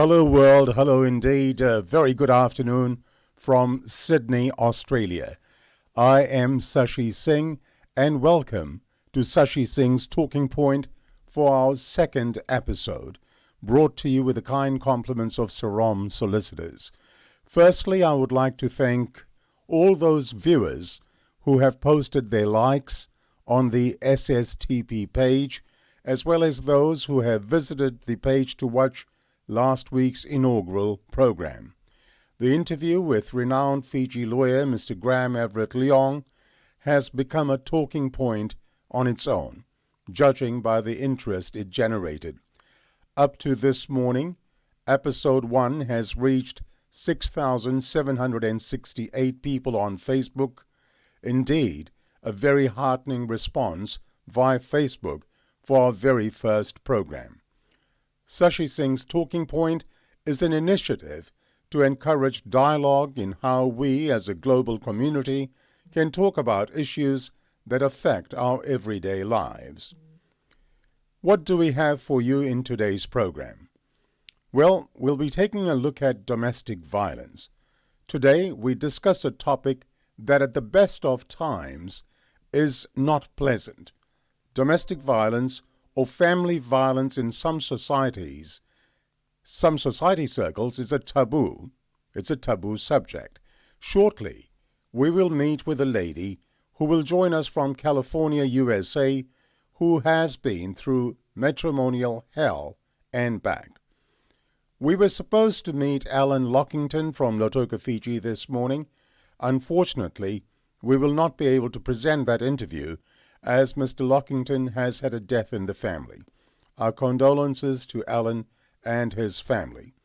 Hello world, hello indeed. A very good afternoon from Sydney, Australia. I am Sashi Singh and welcome to Sashi Singh's Talking Point for our second episode, brought to you with the kind compliments of Sarom Solicitors. Firstly, I would like to thank all those viewers who have posted their likes on the SSTP page, as well as those who have visited the page to watch last week's inaugural program. The interview with renowned Fiji lawyer Mr. Graham Everett Leong has become a talking point on its own, judging by the interest it generated. Up to this morning, episode 1 has reached 6,768 people on Facebook. Indeed, a very heartening response via Facebook for our very first program. Sashi Singh's Talking Point is an initiative to encourage dialogue in how we as a global community can talk about issues that affect our everyday lives. What do we have for you in today's program? Well, we'll be taking a look at domestic violence. Today, we discuss a topic that at the best of times is not pleasant. Domestic violence or family violence in some society circles is a taboo. It's a taboo subject. Shortly, we will meet with a lady who will join us from California, USA, who has been through matrimonial hell and back. We were supposed to meet Alan Lockington from Lautoka, Fiji this morning. Unfortunately, we will not be able to present that interview as Mr. Lockington has had a death in the family. Our condolences to Alan and his family.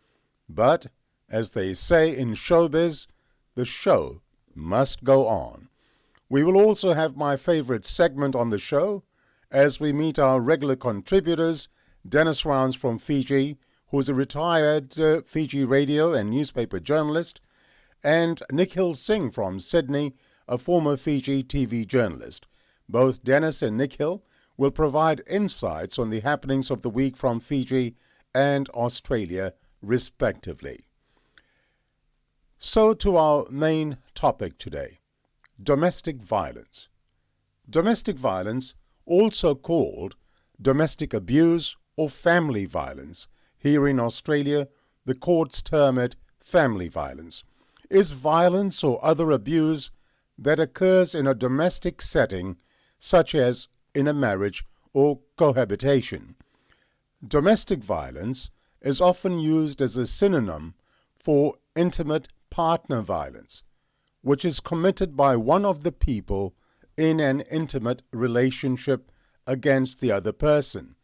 But, as they say in showbiz, the show must go on. We will also have my favorite segment on the show as we meet our regular contributors, Dennis Rounds from Fiji, who is a retired Fiji radio and newspaper journalist, and Nikhil Singh from Sydney, a former Fiji TV journalist. Both Dennis and Nikhil will provide insights on the happenings of the week from Fiji and Australia, respectively. So to our main topic today, domestic violence. Domestic violence, also called domestic abuse or family violence. Here in Australia, the courts term it family violence, is violence or other abuse that occurs in a domestic setting, such as in a marriage or cohabitation. Domestic violence is often used as a synonym for intimate partner violence, which is committed by one of the people in an intimate relationship against the other person,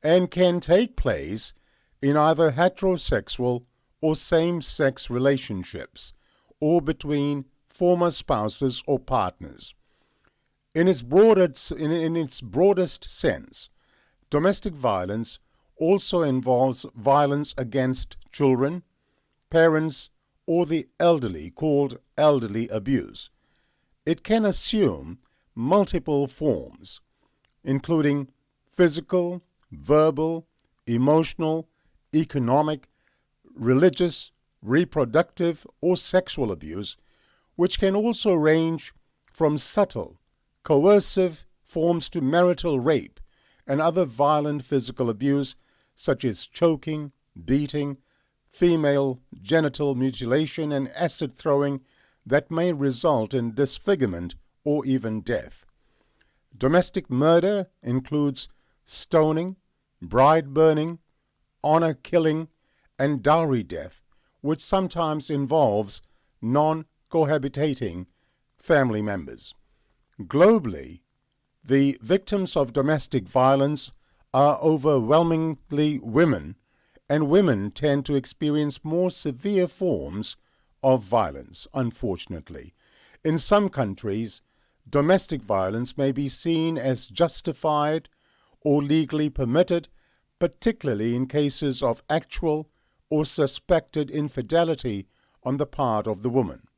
and can take place in either heterosexual or same-sex relationships, or between former spouses or partners. In its broadest sense, domestic violence also involves violence against children, parents, or the elderly, called elderly abuse. It can assume multiple forms, including physical, verbal, emotional, economic, religious, reproductive, or sexual abuse, which can also range from subtle, coercive forms to marital rape and other violent physical abuse such as choking, beating, female genital mutilation, and acid throwing that may result in disfigurement or even death. Domestic murder includes stoning, bride burning, honor killing, and dowry death, which sometimes involves non-cohabitating family members. Globally, the victims of domestic violence are overwhelmingly women, and women tend to experience more severe forms of violence, unfortunately. In some countries, domestic violence may be seen as justified or legally permitted, particularly in cases of actual or suspected infidelity on the part of the woman.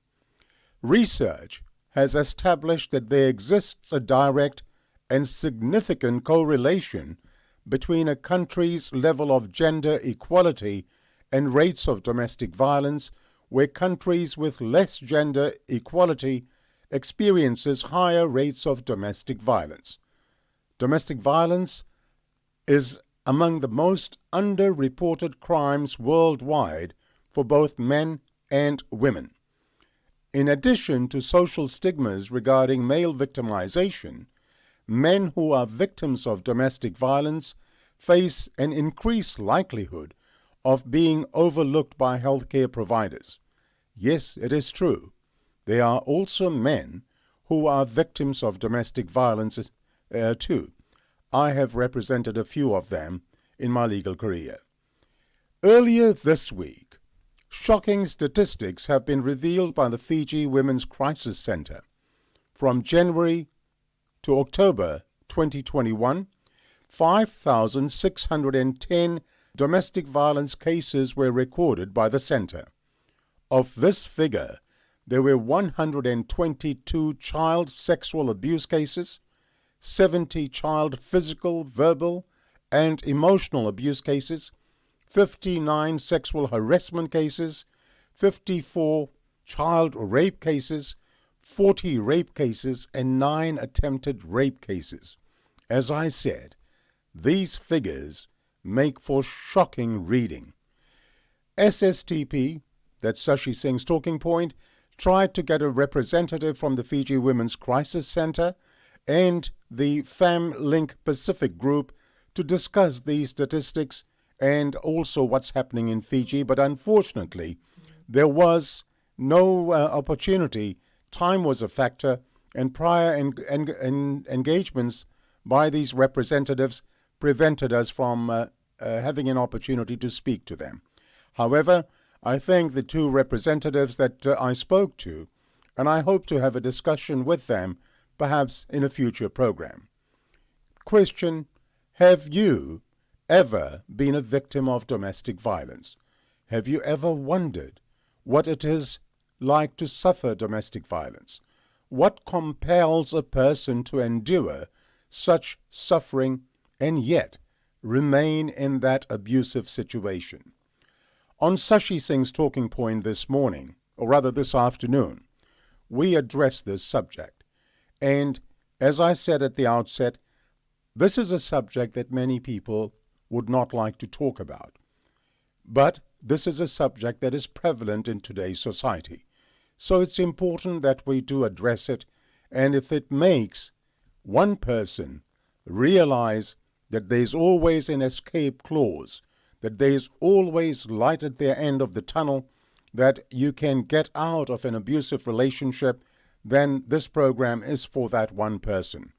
Research has established that there exists a direct and significant correlation between a country's level of gender equality and rates of domestic violence, where countries with less gender equality experiences higher rates of domestic violence. Domestic violence is among the most underreported crimes worldwide for both men and women. In addition to social stigmas regarding male victimization, men who are victims of domestic violence face an increased likelihood of being overlooked by healthcare providers. Yes, it is true. There are also men who are victims of domestic violence too. I have represented a few of them in my legal career. Earlier this week, shocking statistics have been revealed by the Fiji Women's Crisis Center. From January to October 2021, 5,610 domestic violence cases were recorded by the center. Of this figure, there were 122 child sexual abuse cases, 70 child physical, verbal, and emotional abuse cases, 59 sexual harassment cases, 54 child rape cases, 40 rape cases, and 9 attempted rape cases. As I said, these figures make for shocking reading. SSTP, that's Sashi Singh's talking point, tried to get a representative from the Fiji Women's Crisis Center and the FamLink Pacific group to discuss these statistics and also what's happening in Fiji, but unfortunately, there was no opportunity. Time was a factor, and prior engagements by these representatives prevented us from having an opportunity to speak to them. However, I thank the two representatives that I spoke to, and I hope to have a discussion with them, perhaps in a future program. Question: have you ever been a victim of domestic violence? Have you ever wondered what it is like to suffer domestic violence? What compels a person to endure such suffering and yet remain in that abusive situation? On Sashi Singh's talking point this morning, or rather this afternoon, we address this subject. And as I said at the outset, this is a subject that many people would not like to talk about. But this is a subject that is prevalent in today's society. So it's important that we do address it, and if it makes one person realize that there's always an escape clause, that there's always light at the end of the tunnel, that you can get out of an abusive relationship, then this program is for that one person.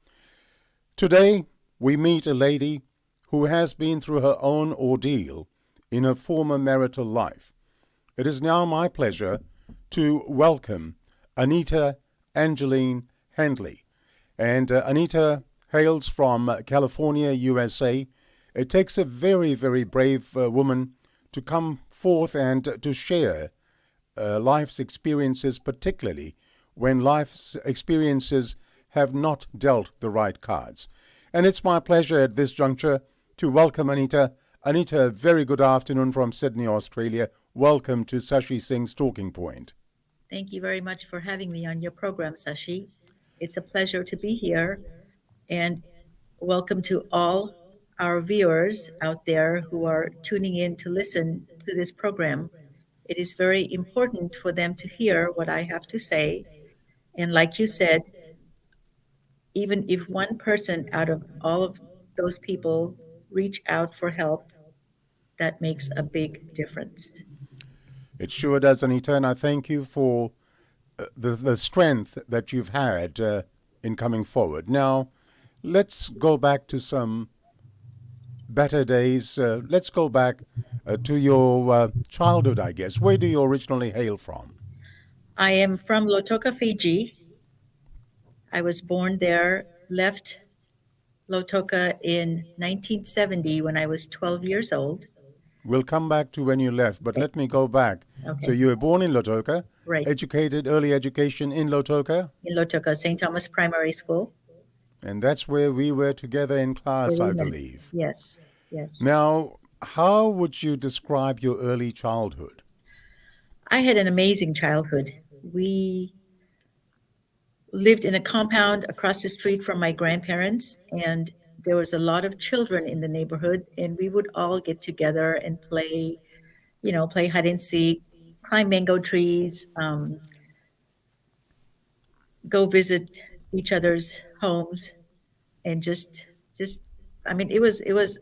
Today, we meet a lady who has been through her own ordeal in her former marital life. It is now my pleasure to welcome Anita Angeline Handley. And Anita hails from California, USA. It takes a very, very brave woman to come forth and to share life's experiences, particularly when life's experiences have not dealt the right cards. And it's my pleasure at this juncture to welcome Anita. Anita, a very good afternoon from Sydney, Australia. Welcome to Sashi Singh's Talking Point. Thank you very much for having me on your program, Sashi. It's a pleasure to be here, and welcome to all our viewers out there who are tuning in to listen to this program. It is very important for them to hear what I have to say. And like you said, even if one person out of all of those people reach out for help, that makes a big difference. It sure does, Anita, and I thank you for the strength that you've had in coming forward. Now, let's go back to some better days. Let's go back to your childhood, I guess. Where do you originally hail from? I am from Lautoka, Fiji. I was born there, left Lautoka in 1970 when I was 12 years old. We'll come back to when you left, but let me go back. Okay. So you were born in Lautoka, Right. educated early education in Lautoka, In Lautoka, St. Thomas Primary School. and that's where we were together in That's class, where I we met. believe. Yes, yes. Now, How would you describe your early childhood? I had an amazing childhood. We lived in a compound across the street from my grandparents, and there was a lot of children in the neighborhood, and we would all get together and play, play hide and seek, climb mango trees, go visit each other's homes, and just, I mean, it was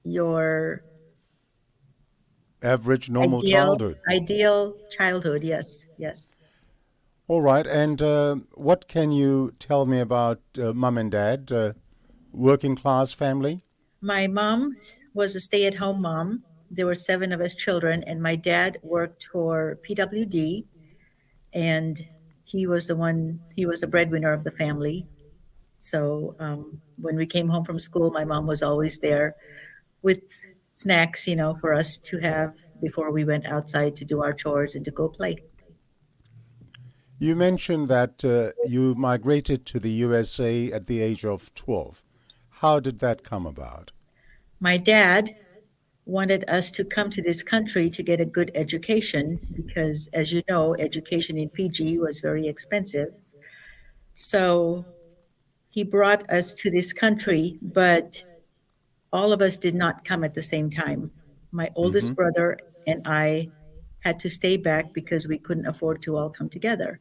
your Average, normal ideal, childhood. ideal childhood. Yes, yes. All right. And what can you tell me about mom and dad? Working class family? My mom was a stay-at-home mom. There were seven of us children, and my dad worked for PWD, and he was the breadwinner of the family. So when we came home from school, my mom was always there with snacks, for us to have before we went outside to do our chores and to go play. You mentioned that you migrated to the USA at the age of 12. How did that come about? My dad wanted us to come to this country to get a good education because, as you know, education in Fiji was very expensive. So he brought us to this country, but all of us did not come at the same time. My Hmm. oldest brother and I had to stay back because we couldn't afford to all come together.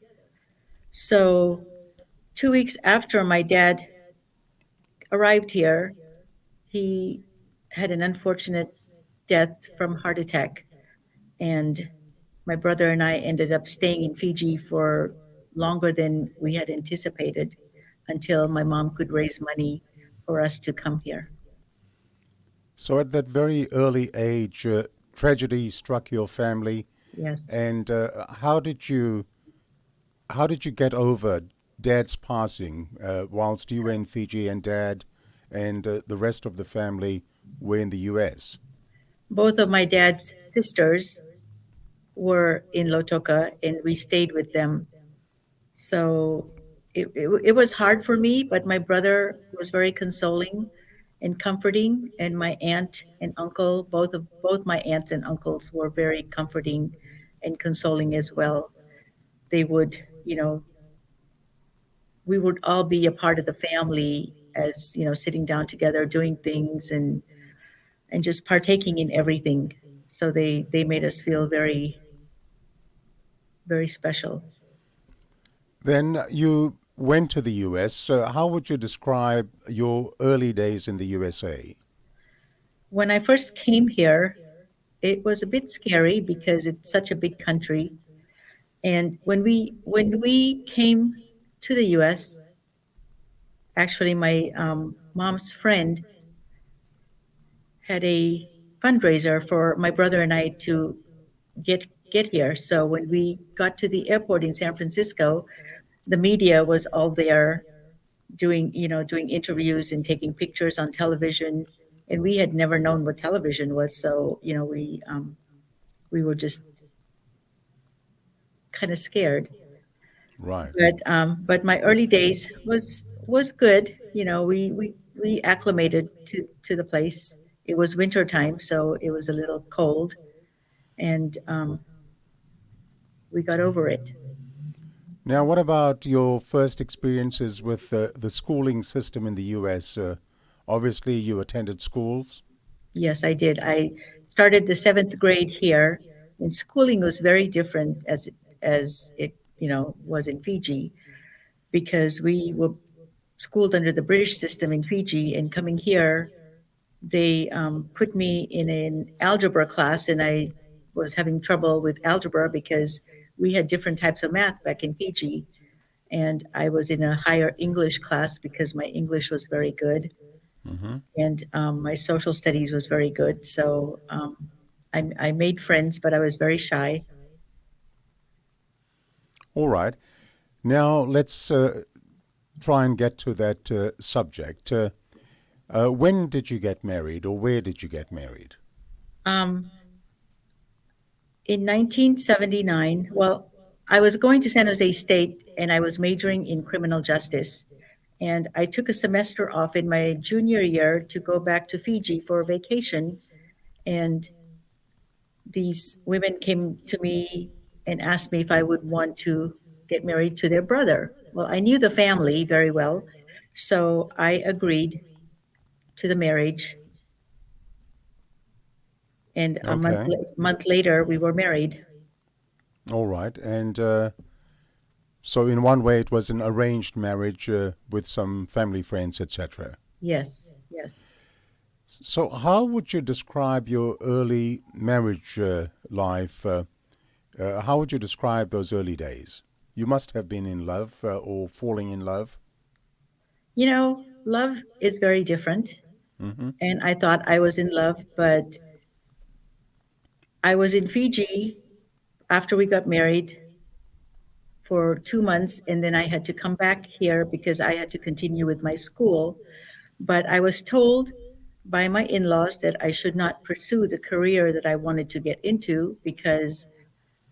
So 2 weeks after my dad arrived here, he had an unfortunate death from heart attack. And my brother and I ended up staying in Fiji for longer than we had anticipated until my mom could raise money for us to come here. So, at that very early age, tragedy struck your family, Yes. and how did you get over Dad's passing whilst you were in Fiji and Dad and the rest of the family were in the U.S.? Both of my dad's sisters were in Lotoka and we stayed with them. So it was hard for me, but my brother was very consoling and comforting. And my aunt and uncle, both my aunts and uncles were very comforting and consoling as well. They would, we would all be a part of the family as, sitting down together, doing things and just partaking in everything. So they made us feel very, very special. Then you went to the U.S. So, how would you describe your early days in the USA? When I first came here, it was a bit scary because it's such a big country. And when we came to the U.S., actually my mom's friend had a fundraiser for my brother and I to get here. So when we got to the airport in San Francisco, the media was all there doing interviews and taking pictures on television. And we had never known what television was, so we were just kind of scared. Right. But my early days was good. We acclimated to the place. It was winter time, so it was a little cold, and we got over it. Now, what about your first experiences with the schooling system in the U.S.? Obviously, you attended schools. Yes, I did. I started the seventh grade here, and schooling was very different as it was in Fiji because we were schooled under the British system in Fiji, and coming here, they put me in an algebra class, and I was having trouble with algebra because we had different types of math back in Fiji. And I was in a higher English class because my English was very good, Hmm. and my social studies was very good. So I made friends, but I was very shy. All right. Now, let's try and get to that subject. When did you get married, or where did you get married? Um, in 1979, well, I was going to San Jose State and I was majoring in criminal justice. And I took a semester off in my junior year to go back to Fiji for a vacation. And these women came to me and asked me if I would want to get married to their brother. Well, I knew the family very well, so I agreed to the marriage. And a Okay. month later, we were married. All right. And so, in one way, it was an arranged marriage with some family friends, etc. Yes, yes. So, how would you describe your early marriage life? How would you describe those early days? You must have been in love or falling in love. You know, love is very different. Hmm. And I thought I was in love, but I was in Fiji after we got married for 2 months. And then I had to come back here because I had to continue with my school. But I was told by my in laws that I should not pursue the career that I wanted to get into because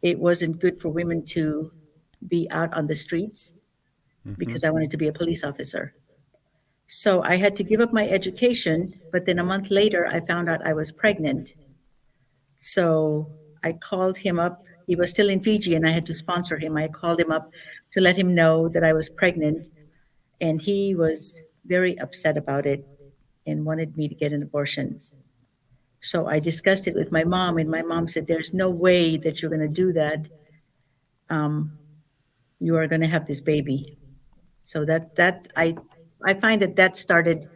it wasn't good for women to be out on the streets Hmm. because I wanted to be a police officer. So I had to give up my education, but then a month later, I found out I was pregnant. So I called him up. He was still in Fiji and I had to sponsor him. I called him up to let him know that I was pregnant, and he was very upset about it and wanted me to get an abortion. So I discussed it with my mom, and my mom said, "There's no way that you're going to do that. Um, you are going to have this baby." So I find that that started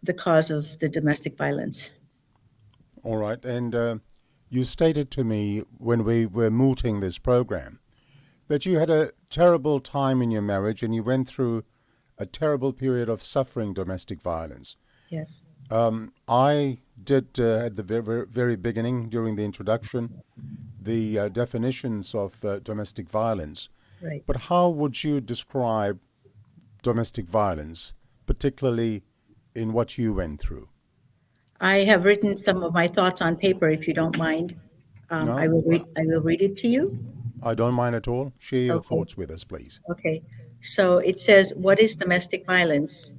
the cause of the domestic violence. All right. And you stated to me when we were mooting this program that you had a terrible time in your marriage and you went through a terrible period of suffering domestic violence. Yes, I did at the very beginning during the introduction the definitions of domestic violence. right. But how would you describe domestic violence, particularly in what you went through? I have written some of my thoughts on paper, if you don't mind. I No, will read. I will read it to you. I don't mind at all. Share your Okay. thoughts with us, please. Okay. So it says, what is domestic violence?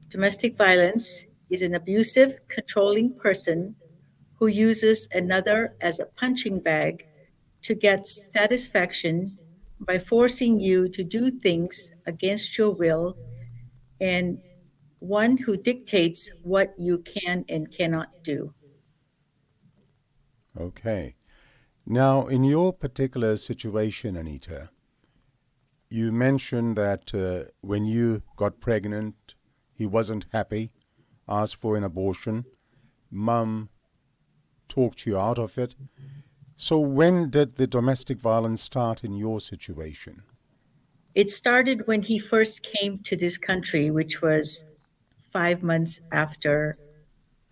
Domestic violence is an abusive, controlling person who uses another as a punching bag to get satisfaction by forcing you to do things against your will, and one who dictates what you can and cannot do. Okay. Now, in your particular situation, Anita, you mentioned that when you got pregnant, he wasn't happy, asked for an abortion. Mum talked you out of it. So, when did the domestic violence start in your situation? It started when he first came to this country, which was 5 months after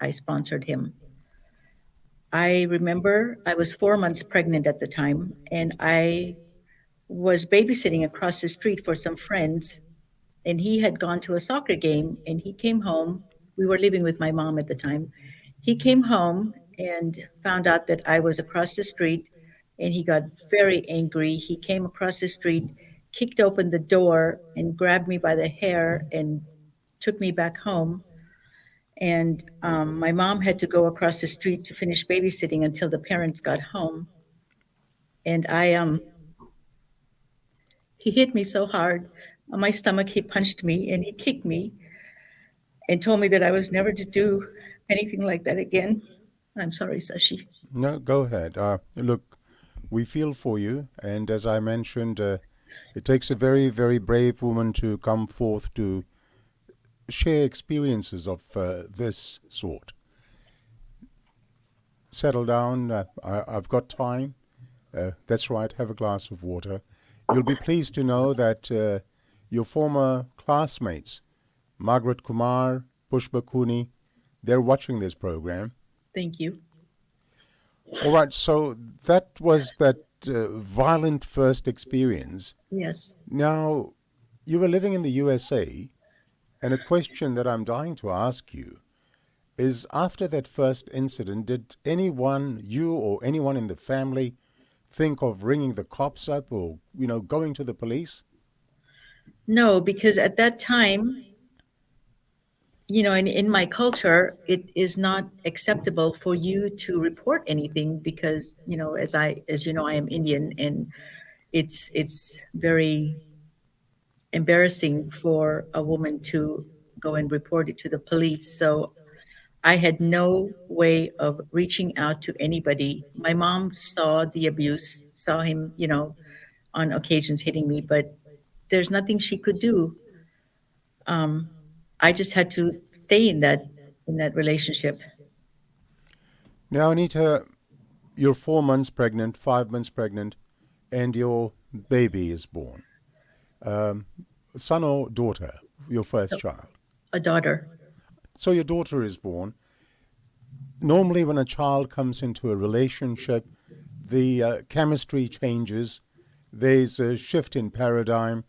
I sponsored him. I remember I was 4 months pregnant at the time, and I was babysitting across the street for some friends, and he had gone to a soccer game, and he came home. We were living with my mom at the time. He came home and found out that I was across the street, and he got very angry. He came across the street, kicked open the door, and grabbed me by the hair and took me back home. And my mom had to go across the street to finish babysitting until the parents got home. And he hit me so hard on my stomach. He punched me and he kicked me and told me that I was never to do anything like that again. I'm sorry, Sashi. No, go ahead. Look, we feel for you, and as I mentioned, it takes a very, very brave woman to come forth to share experiences of this sort. Settle down. I've got time. That's right, have a glass of water. You'll be pleased to know that your former classmates, Margaret Kumar, Pushpa Kuni, they're watching this program. Thank you. All right, so that was that violent first experience. Yes. Now, you were living in the USA, and a question that I'm dying to ask you is after that first incident, did anyone, you or anyone in the family, think of ringing the cops up or, going to the police? No, because at that time, in my culture, it is not acceptable for you to report anything because, as you know, I am Indian, and it's very embarrassing for a woman to go and report it to the police. So I had no way of reaching out to anybody. My mom saw the abuse, saw him, on occasions hitting me, but there's nothing she could do. Um, I just had to stay in that relationship. Now, Anita, you're 4 months pregnant, 5 months pregnant, and your baby is born. Um, Son or daughter, your first child. A daughter. So your daughter is born. Normally, when a child comes into a relationship, the chemistry changes. There's a shift in paradigm.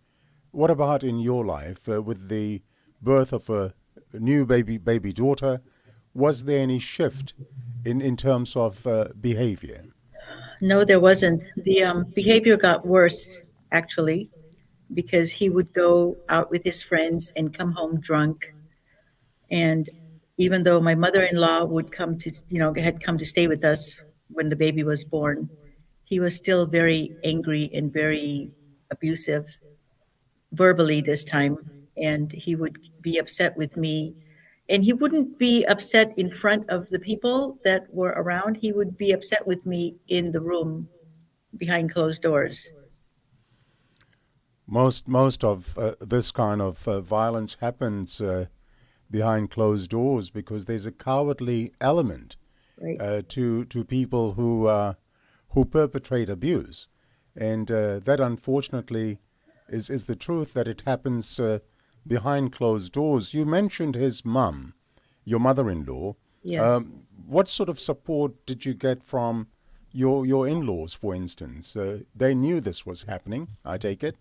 What about in your life with the birth of a new baby daughter? Was there any shift in terms of behavior? No, there wasn't. The behavior got worse, actually, because he would go out with his friends and come home drunk. And even though my mother-in-law would come to, had come to stay with us when the baby was born, he was still very angry and very abusive verbally this time. And he would be upset with me. And he wouldn't be upset in front of the people that were around. He would be upset with me in the room behind closed doors. Most of this kind of violence happens behind closed doors because there's a cowardly element Right. to people who perpetrate abuse, and that unfortunately is the truth that it happens behind closed doors. You mentioned his mum, your mother-in-law. Yes. What sort of support did you get from your in-laws, for instance? They knew this was happening, I take it.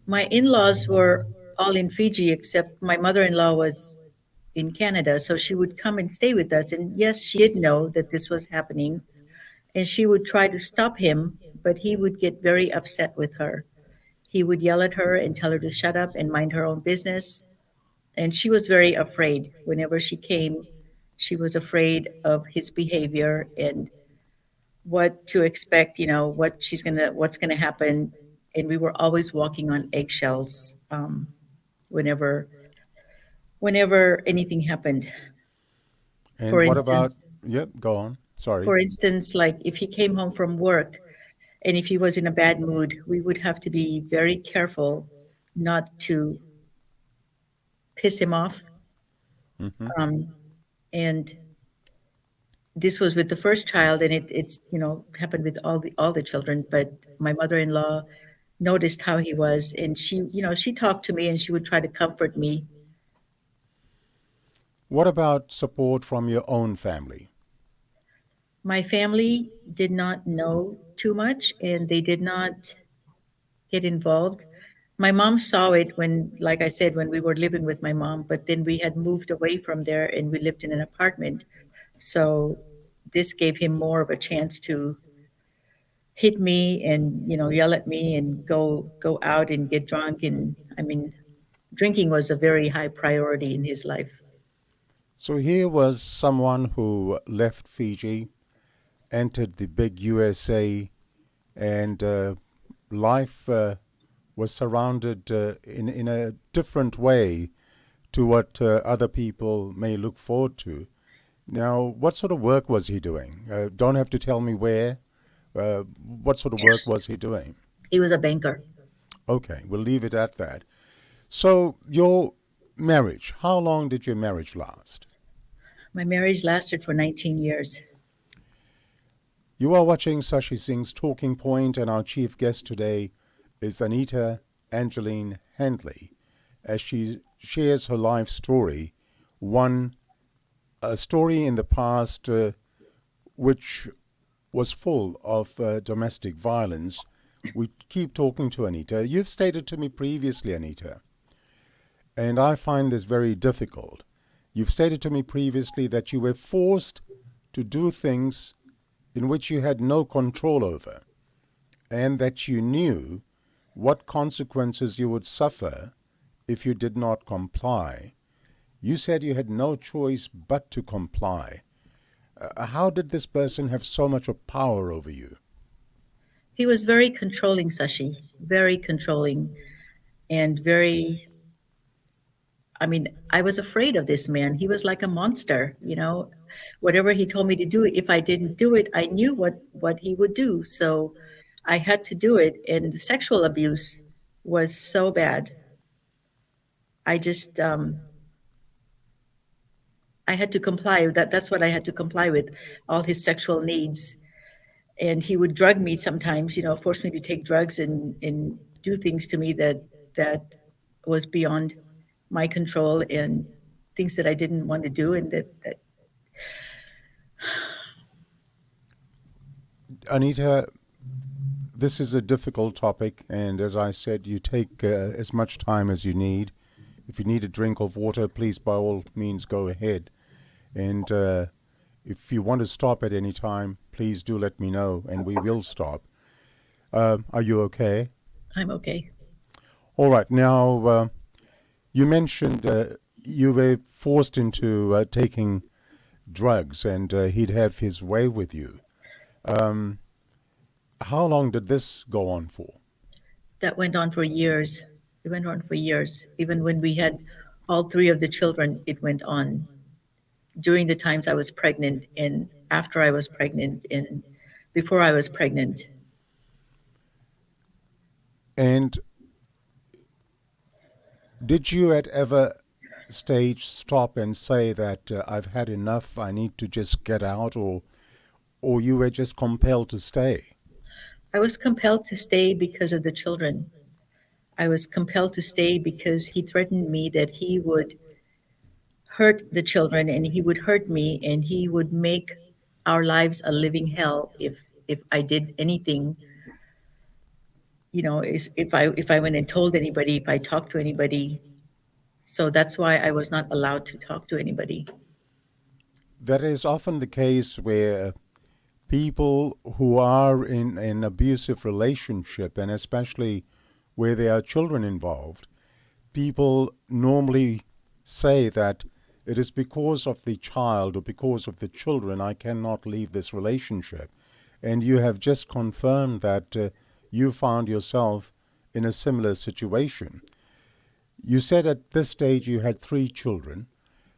My in-laws were all in Fiji, except my mother-in-law was in Canada. So she would come and stay with us. And yes, she did know that this was happening. And she would try to stop him, but he would get very upset with her. He would yell at her and tell her to shut up and mind her own business. And she was very afraid. Whenever she came, she was afraid of his behavior and what to expect, what's gonna happen. And we were always walking on eggshells, whenever whenever anything happened. And For what about, instance, yep, go on. Sorry. for instance, like if he came home from work and if he was in a bad mood, we would have to be very careful not to piss him off. Hmm. Um, and this was with the first child, and it's happened with all the children. But my mother-in-law noticed how he was, and she talked to me and she would try to comfort me. What about support from your own family? My family did not know too much, and they did not get involved. My mom saw it when, like I said, when we were living with my mom, but then we had moved away from there and we lived in an apartment. So this gave him more of a chance to hit me and yell at me and go out and get drunk. And I mean, drinking was a very high priority in his life. So here was someone who left Fiji, entered the big USA, and life was surrounded in a different way to what other people may look forward to. Now, what sort of work was he doing? Don't have to tell me where. What sort of work was he doing? He was a banker. Okay, we'll leave it at that. So, your marriage, how long did your marriage last? My marriage lasted for 19 years. You are watching Sashi Singh's Talking Point, and our chief guest today is Anita Angeline Handley as she shares her life story, one a story in the past which was full of domestic violence. We keep talking to Anita. You've stated to me previously, Anita, and I find this very difficult. You've stated to me previously that you were forced to do things in which you had no control over, and that you knew what consequences you would suffer if you did not comply. You said you had no choice but to comply. How did this person have so much of power over you? He was very controlling, Sashi, very controlling and very, I mean, I was afraid of this man. He was like a monster, you know. Whatever he told me to do, if I didn't do it, I knew what he would do. So I had to do it. And the sexual abuse was so bad. I just I had to comply. That's what I had to comply with, all his sexual needs. And he would drug me sometimes, you know, force me to take drugs and do things to me that was beyond my control, and things that I didn't want to do, and that Anita, this is a difficult topic, and as I said, you take as much time as you need. If you need a drink of water, please by all means go ahead. And if you want to stop at any time, please do let me know, and we will stop. Are you okay? I'm okay. All right. Now, you mentioned you were forced into taking drugs, and he'd have his way with you. Um, how long did this go on for? That went on for years. It went on for years. Even when we had all three of the children, it went on during the times I was pregnant and after I was pregnant and before I was pregnant. And did you at ever stage stop and say that I've had enough, I need to just get out, or you were just compelled to stay? I was compelled to stay because of the children. I was compelled to stay because he threatened me that he would hurt the children and he would hurt me and he would make our lives a living hell if I did anything, you know, if I went and told anybody, if I talked to anybody. So that's why I was not allowed to talk to anybody. That is often the case where people who are in an abusive relationship, and especially where there are children involved, people normally say that it is because of the child or because of the children I cannot leave this relationship. And you have just confirmed that you found yourself in a similar situation. You said at this stage you had three children.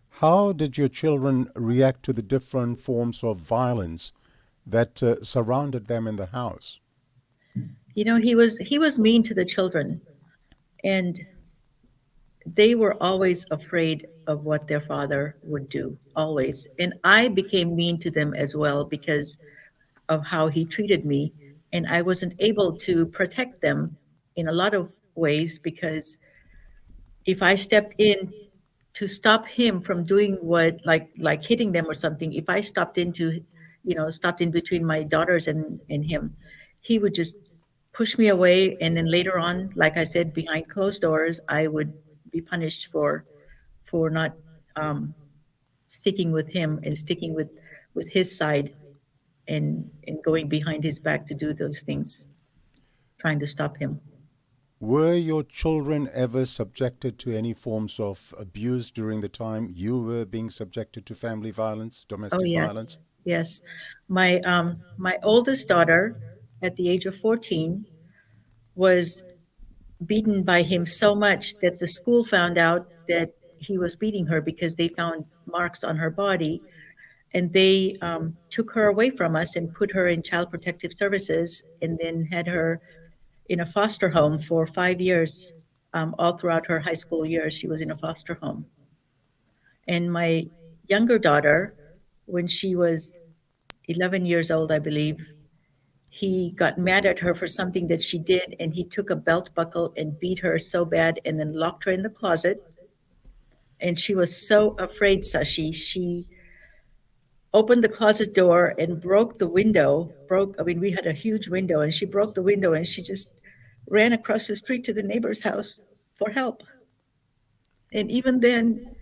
How did your children react to the different forms of violence that surrounded them in the house? You know, he was mean to the children, and they were always afraid of what their father would do, always. And I became mean to them as well because of how he treated me. And I wasn't able to protect them in a lot of ways because if I stepped in to stop him from doing what, like hitting them or something, if I stopped into, you know, stopped in between my daughters and him, he would just push me away. And then later on, like I said, behind closed doors, I would be punished for not um, sticking with him and sticking with his side and going behind his back to do those things, trying to stop him. Were your children ever subjected to any forms of abuse during the time you were being subjected to family violence, Oh domestic yes, violence? yes. My oldest daughter, at the age of 14, was beaten by him so much that the school found out that he was beating her because they found marks on her body, and they took her away from us and put her in child protective services, and then had her in a foster home for 5 years. All throughout her high school years, she was in a foster home. And my younger daughter, when she was 11 years old, I believe, he got mad at her for something that she did, and he took a belt buckle and beat her so bad and then locked her in the closet. And she was so afraid, Sashi. She opened the closet door and broke the window. I mean, we had a huge window, and she broke the window and she just ran across the street to the neighbor's house for help. And even then,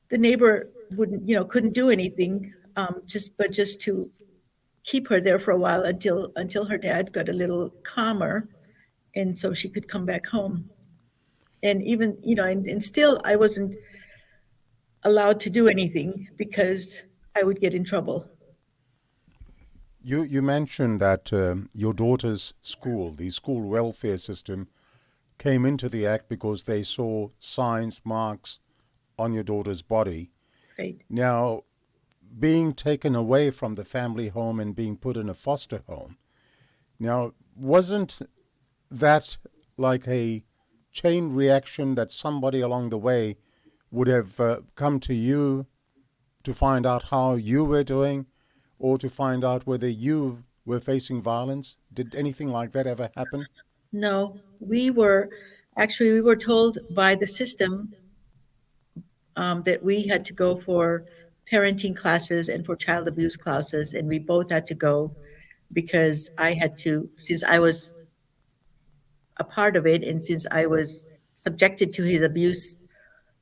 the neighbor wouldn't, you know, couldn't do anything, just to keep her there for a while until her dad got a little calmer, and so she could come back home. And even, you know, and still I wasn't allowed to do anything because I would get in trouble. You mentioned that your daughter's school, the school welfare system, came into the act because they saw signs, marks on your daughter's body. Right? Now, being taken away from the family home and being put in a foster home. Now, wasn't that like a chain reaction that somebody along the way would have come to you to find out how you were doing or to find out whether you were facing violence? Did anything like that ever happen? No, we were told by the system that we had to go for parenting classes and for child abuse classes, and we both had to go because I had to, since I was a part of it, and since I was subjected to his abuse,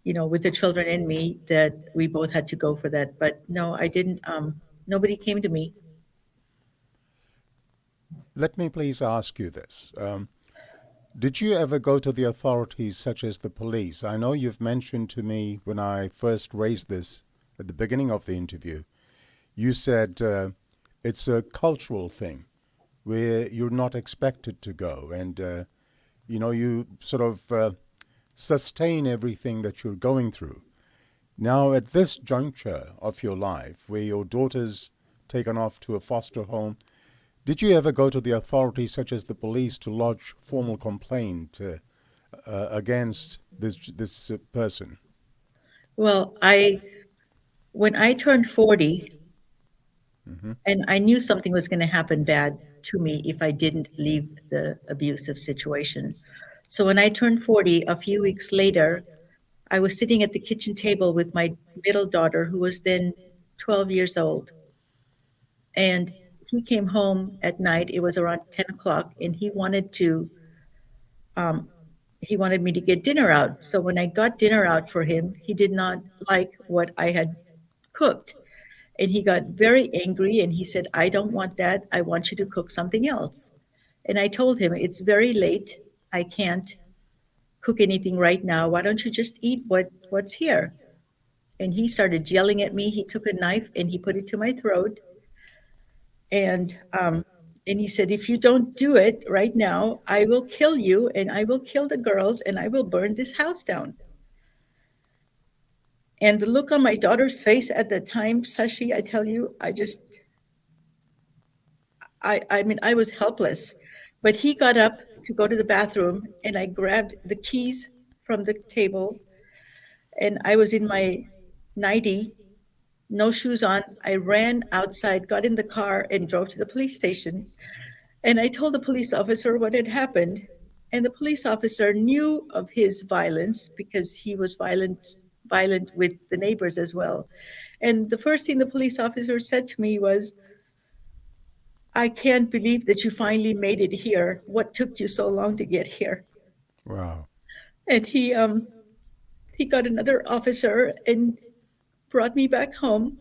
with the children in me, that we both had to go for that. But no, I didn't. Nobody came to me. Let me please ask you this. Did you ever go to the authorities, such as the police? I know you've mentioned to me when I first raised this at the beginning of the interview, you said it's a cultural thing where you're not expected to go, and you sort of sustain everything that you're going through. Now, at this juncture of your life, where your daughter's taken off to a foster home, did you ever go to the authorities, such as the police, to lodge formal complaint against this person? Well, I when I turned 40, Hmm. and I knew something was going to happen bad to me if I didn't leave the abusive situation. So when I turned 40, a few weeks later, I was sitting at the kitchen table with my middle daughter, who was then 12 years old. And he came home at night. It was around 10 o'clock, and um, he wanted me to get dinner out. So when I got dinner out for him, he did not like what I had cooked. And he got very angry and he said, I don't want that. I want you to cook something else. And I told him, it's very late. I can't cook anything right now. Why don't you just eat what's here? And he started yelling at me. He took a knife and he put it to my throat. And and he said, if you don't do it right now, I will kill you and I will kill the girls and I will burn this house down. And the look on my daughter's face at the time, Sashi, I tell you, I mean, I was helpless. But he got up to go to the bathroom, and I grabbed the keys from the table, and I was in my nightie, no shoes on. I ran outside, got in the car, and drove to the police station. And I told the police officer what had happened. And the police officer knew of his violence because he was violent with the neighbors as well. And the first thing the police officer said to me was, I can't believe that you finally made it here. What took you so long to get here? Wow. And he got another officer and brought me back home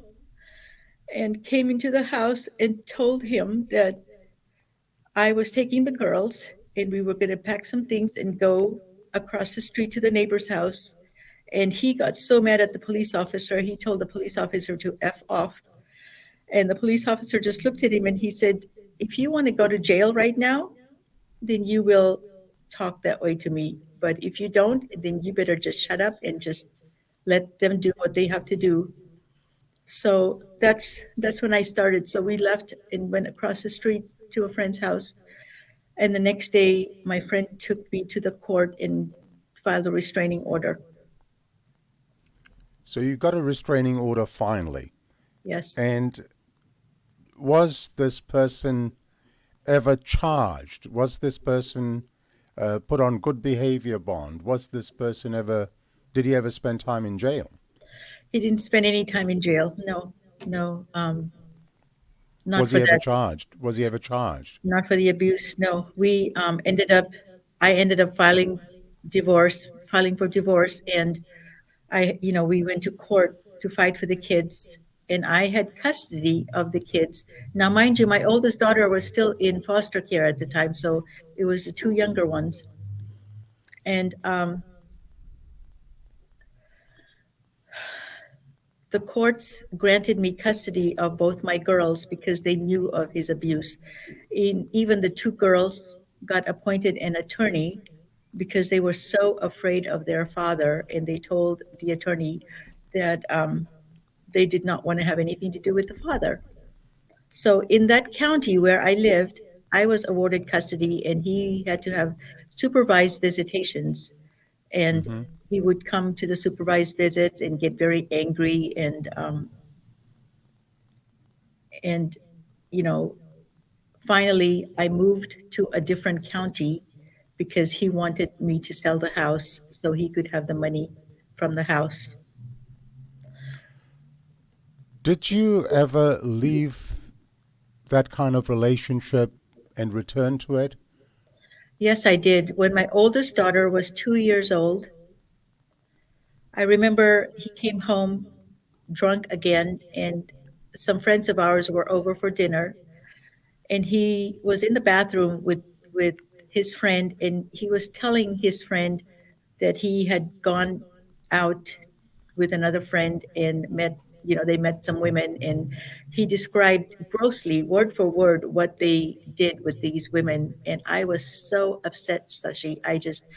and came into the house and told him that I was taking the girls and we were going to pack some things and go across the street to the neighbor's house. And he got so mad at the police officer, he told the police officer to F off. And the police officer just looked at him and he said, if you want to go to jail right now, then you will talk that way to me. But if you don't, then you better just shut up and just let them do what they have to do. So that's when I started. So we left and went across the street to a friend's house. And the next day, my friend took me to the court and filed a restraining order. So you got a restraining order finally. Yes. And was this person ever charged? Was this person put on good behavior bond? Was this person ever, did he ever spend time in jail? He didn't spend any time in jail. No, no, not Was for he ever that. charged? Was he ever charged? Not for the abuse. No, I ended up filing for divorce. And we went to court to fight for the kids. And I had custody of the kids. Now, mind you, my oldest daughter was still in foster care at the time. So it was the two younger ones. And the courts granted me custody of both my girls because they knew of his abuse. Even the two girls got appointed an attorney because they were so afraid of their father, and they told the attorney that they did not want to have anything to do with the father. So in that county where I lived, I was awarded custody, and he had to have supervised visitations. And Hmm. he would come to the supervised visits and get very angry, and you know, finally I moved to a different county because he wanted me to sell the house so he could have the money from the house. Did you ever leave that kind of relationship and return to it? Yes, I did. When my oldest daughter was 2 years old, I remember he came home drunk again, and some friends of ours were over for dinner, and he was in the bathroom with his friend, and he was telling his friend that he had gone out with another friend and met, they met some women, and he described grossly, word for word, what they did with these women. And I was so upset, Sashi. I just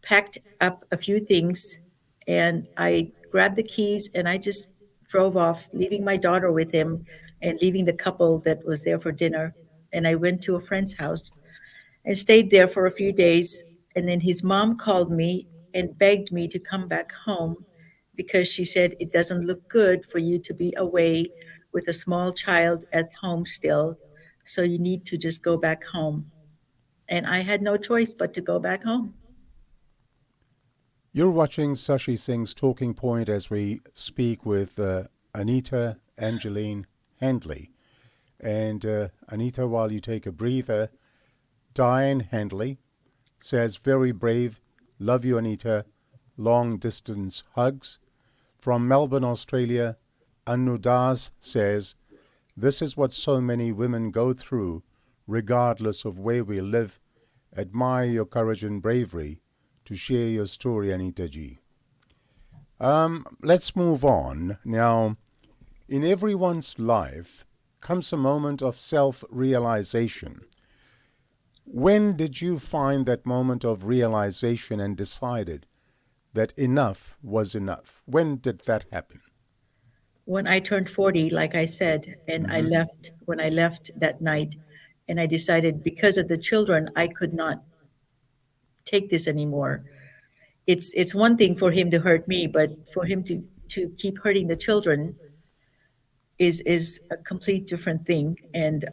packed up a few things, and I grabbed the keys, and I just drove off, leaving my daughter with him and leaving the couple that was there for dinner. And I went to a friend's house and stayed there for a few days. And then his mom called me and begged me to come back home because she said it doesn't look good for you to be away with a small child at home still. So you need to just go back home. And I had no choice but to go back home. You're watching Sashi Singh's Talking Point as we speak with Anita Angeline Handley. And Anita, while you take a breather, Diane Handley says, very brave. Love you, Anita. Long distance hugs. From Melbourne, Australia, Anu Das says, this is what so many women go through, regardless of where we live. Admire your courage and bravery to share your story, Anita Ji. Let's move on. Now, in everyone's life comes a moment of self realization. When did you find that moment of realization and decided that enough was enough? When did that happen? When I turned 40, like I said, and I Hmm. left, when I left that night, and I decided because of the children, I could not take this anymore. It's one thing for him to hurt me, but for him to keep hurting the children is a complete different thing. And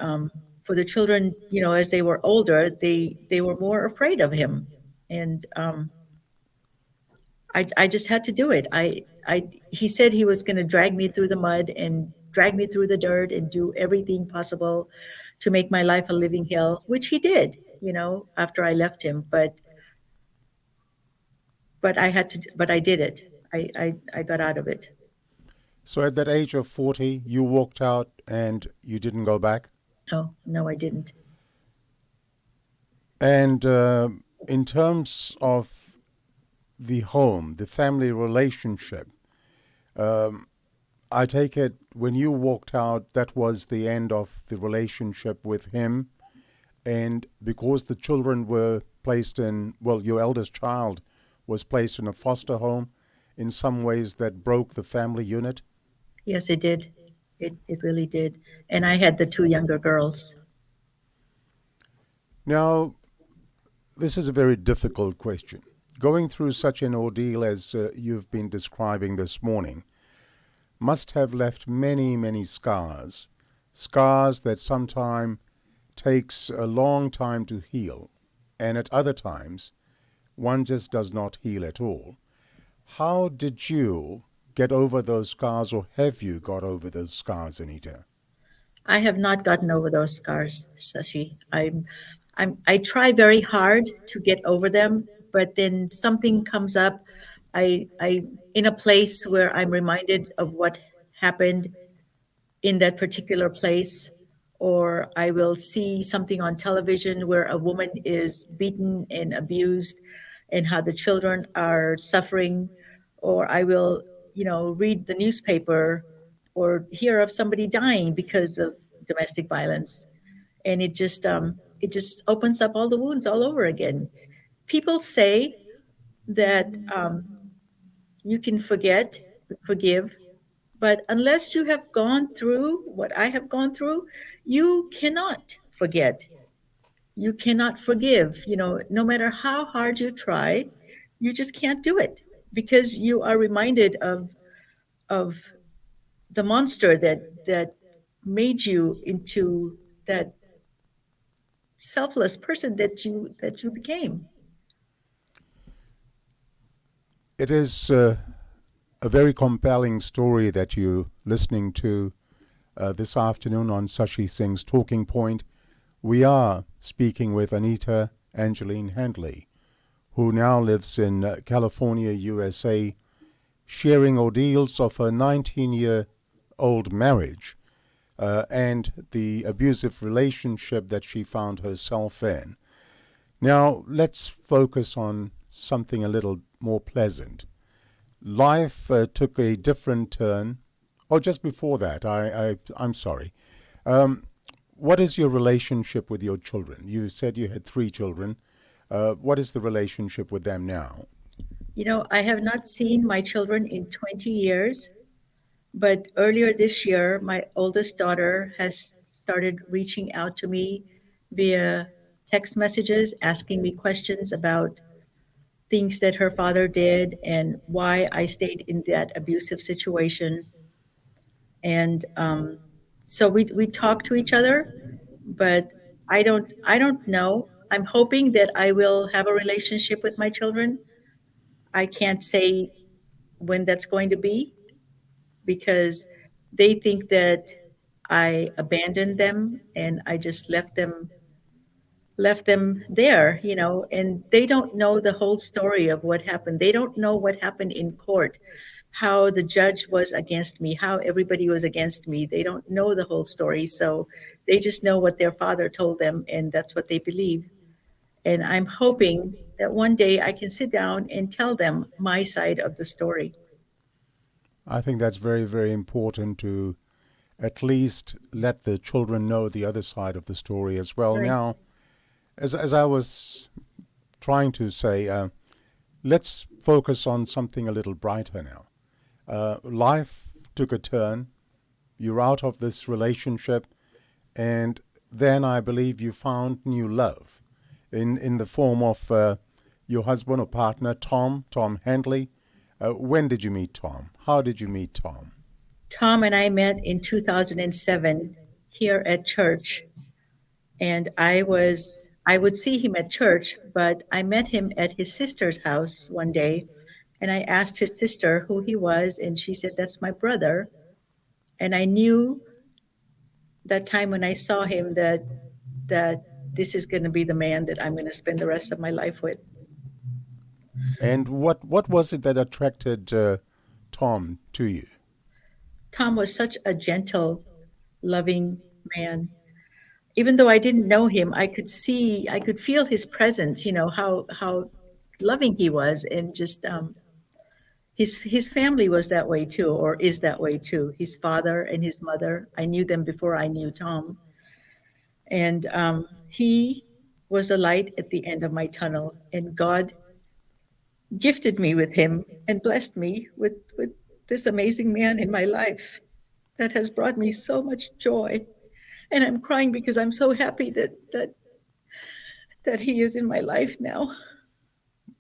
for the children, as they were older, they were more afraid of him, and I just had to do it. He said he was going to drag me through the mud and drag me through the dirt and do everything possible to make my life a living hell, which he did, after I left him. But I did it. I got out of it. So at that age of 40, you walked out and you didn't go back? No, no, I didn't. And in terms of the home, the family relationship, um, I take it when you walked out, that was the end of the relationship with him. And because the children were placed in, well, your eldest child was placed in a foster home, in some ways that broke the family unit. Yes, it did. It really did. And I had the two younger girls. Now, this is a very difficult question. Going through such an ordeal as you've been describing this morning must have left many, many scars. Scars that sometimes takes a long time to heal, and at other times, one just does not heal at all. How did you get over those scars, or have you got over those scars, Anita? I have not gotten over those scars, Sashi. I try very hard to get over them, but then something comes up. I in a place where I'm reminded of what happened in that particular place, or I will see something on television where a woman is beaten and abused and how the children are suffering, or I will read the newspaper or hear of somebody dying because of domestic violence, and it just opens up all the wounds all over again. People say that you can forgive, but unless you have gone through what I have gone through, you cannot forget. You cannot forgive. No matter how hard you try, you just can't do it because you are reminded of the monster that made you into that selfless person that you became. It is a very compelling story that you're listening to this afternoon on Sashi Singh's Talking Point. We are speaking with Anita Angeline Handley, who now lives in California, USA, sharing ordeals of her 19-year-old marriage and the abusive relationship that she found herself in. Now, let's focus on something a little more pleasant. Life took a different turn. Oh, just before that, I'm sorry. Um, what is your relationship with your children? You said you had 3 children. What is the relationship with them now? I have not seen my children in 20 years, but earlier this year, my oldest daughter has started reaching out to me via text messages, asking me questions about things that her father did and why I stayed in that abusive situation. And so we talk to each other, but I don't know. I'm hoping that I will have a relationship with my children. I can't say when that's going to be because they think that I abandoned them and I just left them there, and they don't know the whole story of what happened. They don't know what happened in court, how the judge was against me, how everybody was against me. They don't know the whole story. So they just know what their father told them, and that's what they believe. And I'm hoping that one day I can sit down and tell them my side of the story. I think that's very, very important to at least let the children know the other side of the story as well. Right. Now, as I was trying to say, let's focus on something a little brighter now. Life took a turn. You're out of this relationship, and then I believe you found new love in the form of your husband or partner, Tom Handley. When did you meet Tom? How did you meet Tom? Tom and I met in 2007 here at church, and I would see him at church, but I met him at his sister's house one day, and I asked his sister who he was, and she said, "That's my brother." And I knew that time when I saw him that this is going to be the man that I'm going to spend the rest of my life with. And what was it that attracted Tom to you? Tom was such a gentle, loving man. Even though I didn't know him, I could feel his presence. How loving he was, and just his family was that way too, or is that way too. His father and his mother, I knew them before I knew Tom, and he was a light at the end of my tunnel. And God gifted me with him and blessed me with this amazing man in my life that has brought me so much joy. And I'm crying because I'm so happy that he is in my life now.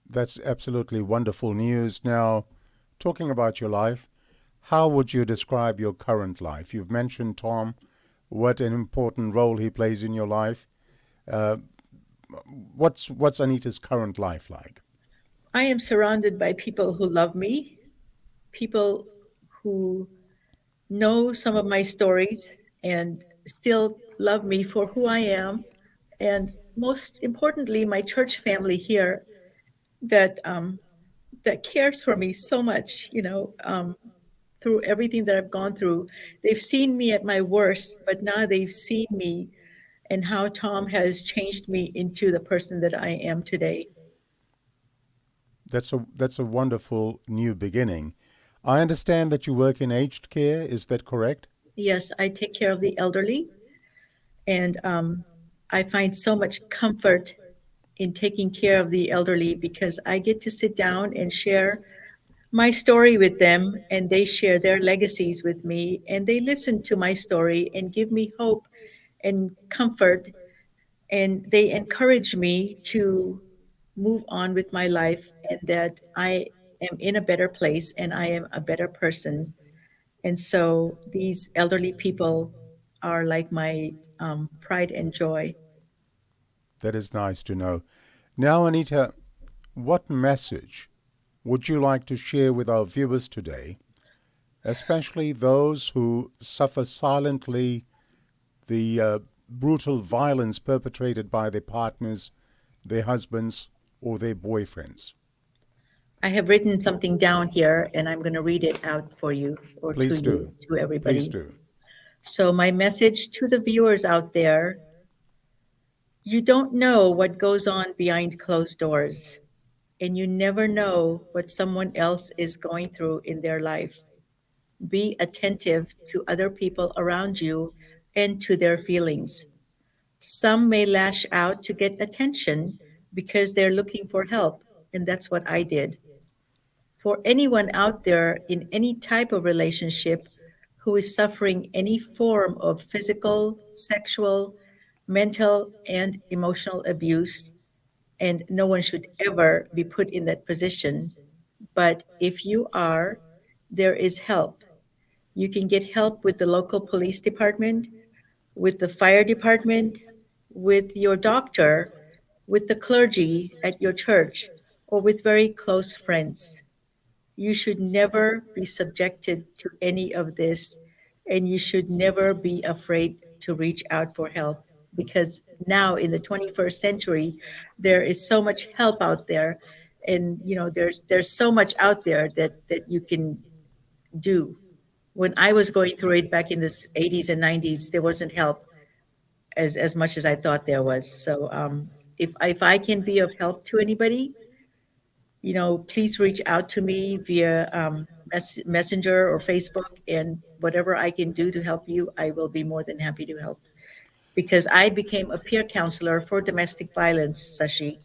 That's absolutely wonderful news. Now, talking about your life, how would you describe your current life? You've mentioned Tom, what an important role he plays in your life. Uh, what's Anita's current life like? I am surrounded by people who love me, people who know some of my stories and still love me for who I am. And most importantly, my church family here that that cares for me so much, through everything that I've gone through. They've seen me at my worst, but now they've seen me and how Tom has changed me into the person that I am today. That's a wonderful new beginning. I understand that you work in aged care, is that correct? Yes, I take care of the elderly, and I find so much comfort in taking care of the elderly because I get to sit down and share my story with them, and they share their legacies with me, and they listen to my story and give me hope and comfort, and they encourage me to move on with my life, and that I am in a better place and I am a better person. And so these elderly people are like my pride and joy. That is nice to know. Now, Anita, what message would you like to share with our viewers today, especially those who suffer silently the brutal violence perpetrated by their partners, their husbands, or their boyfriends? I have written something down here and I'm going to read it out for you, or to Please do. you, to Please everybody. do. So, my message to the viewers out there: you don't know what goes on behind closed doors, and you never know what someone else is going through in their life. Be attentive to other people around you and to their feelings. Some may lash out to get attention because they're looking for help, and that's what I did. For anyone out there in any type of relationship who is suffering any form of physical, sexual, mental, and emotional abuse, and no one should ever be put in that position. But if you are, there is help. You can get help with the local police department, with the fire department, with your doctor, with the clergy at your church, or with very close friends. You should never be subjected to any of this, and you should never be afraid to reach out for help, because now in the 21st century there is so much help out there, and there's so much out there that you can do. When I was going through it back in the 80s and 90s, there wasn't help as much as I thought there was. So if I can be of help to anybody, please reach out to me via Messenger or Facebook, and whatever I can do to help you, I will be more than happy to help. Because I became a peer counselor for domestic violence, Sashi.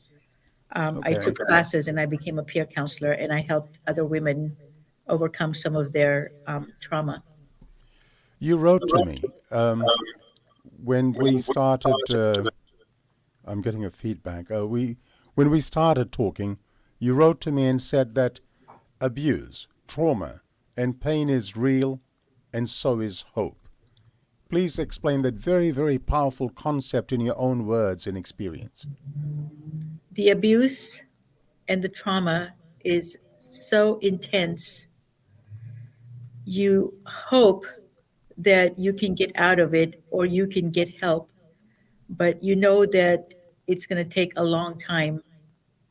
I Okay. took classes and I became a peer counselor, and I helped other women overcome some of their trauma. You wrote to me when we started. I'm getting a feedback. When we started talking, you wrote to me and said that abuse, trauma, and pain is real, and so is hope. Please explain that very, very powerful concept in your own words and experience. The abuse and the trauma is so intense. You hope that you can get out of it or you can get help, but you know that it's going to take a long time.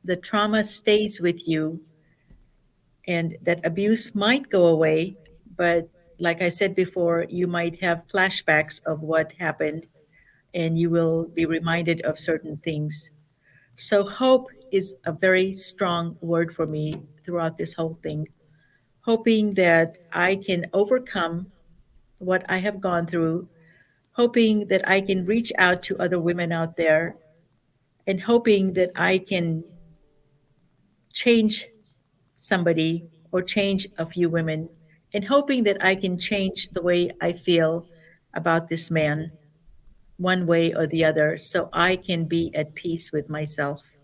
The trauma stays with you, and that abuse might go away, but like I said before, you might have flashbacks of what happened, and you will be reminded of certain things. So, hope is a very strong word for me throughout this whole thing. Hoping that I can overcome what I have gone through, hoping that I can reach out to other women out there, and hoping that I can change somebody or change a few women, and hoping that I can change the way I feel about this man one way or the other so I can be at peace with myself.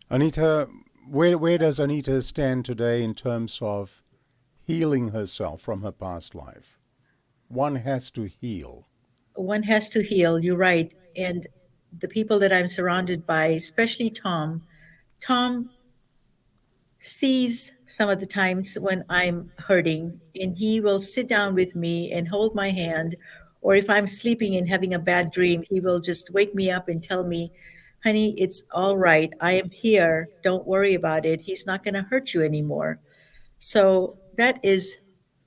Anita, where does Anita stand today in terms of healing herself from her past life? One has to heal. One has to heal, you're right. And the people that I'm surrounded by, especially Tom sees some of the times when I'm hurting, and he will sit down with me and hold my hand. Or if I'm sleeping and having a bad dream, he will just wake me up and tell me, honey, it's all right. I am here. Don't worry about it. He's not going to hurt you anymore. So that is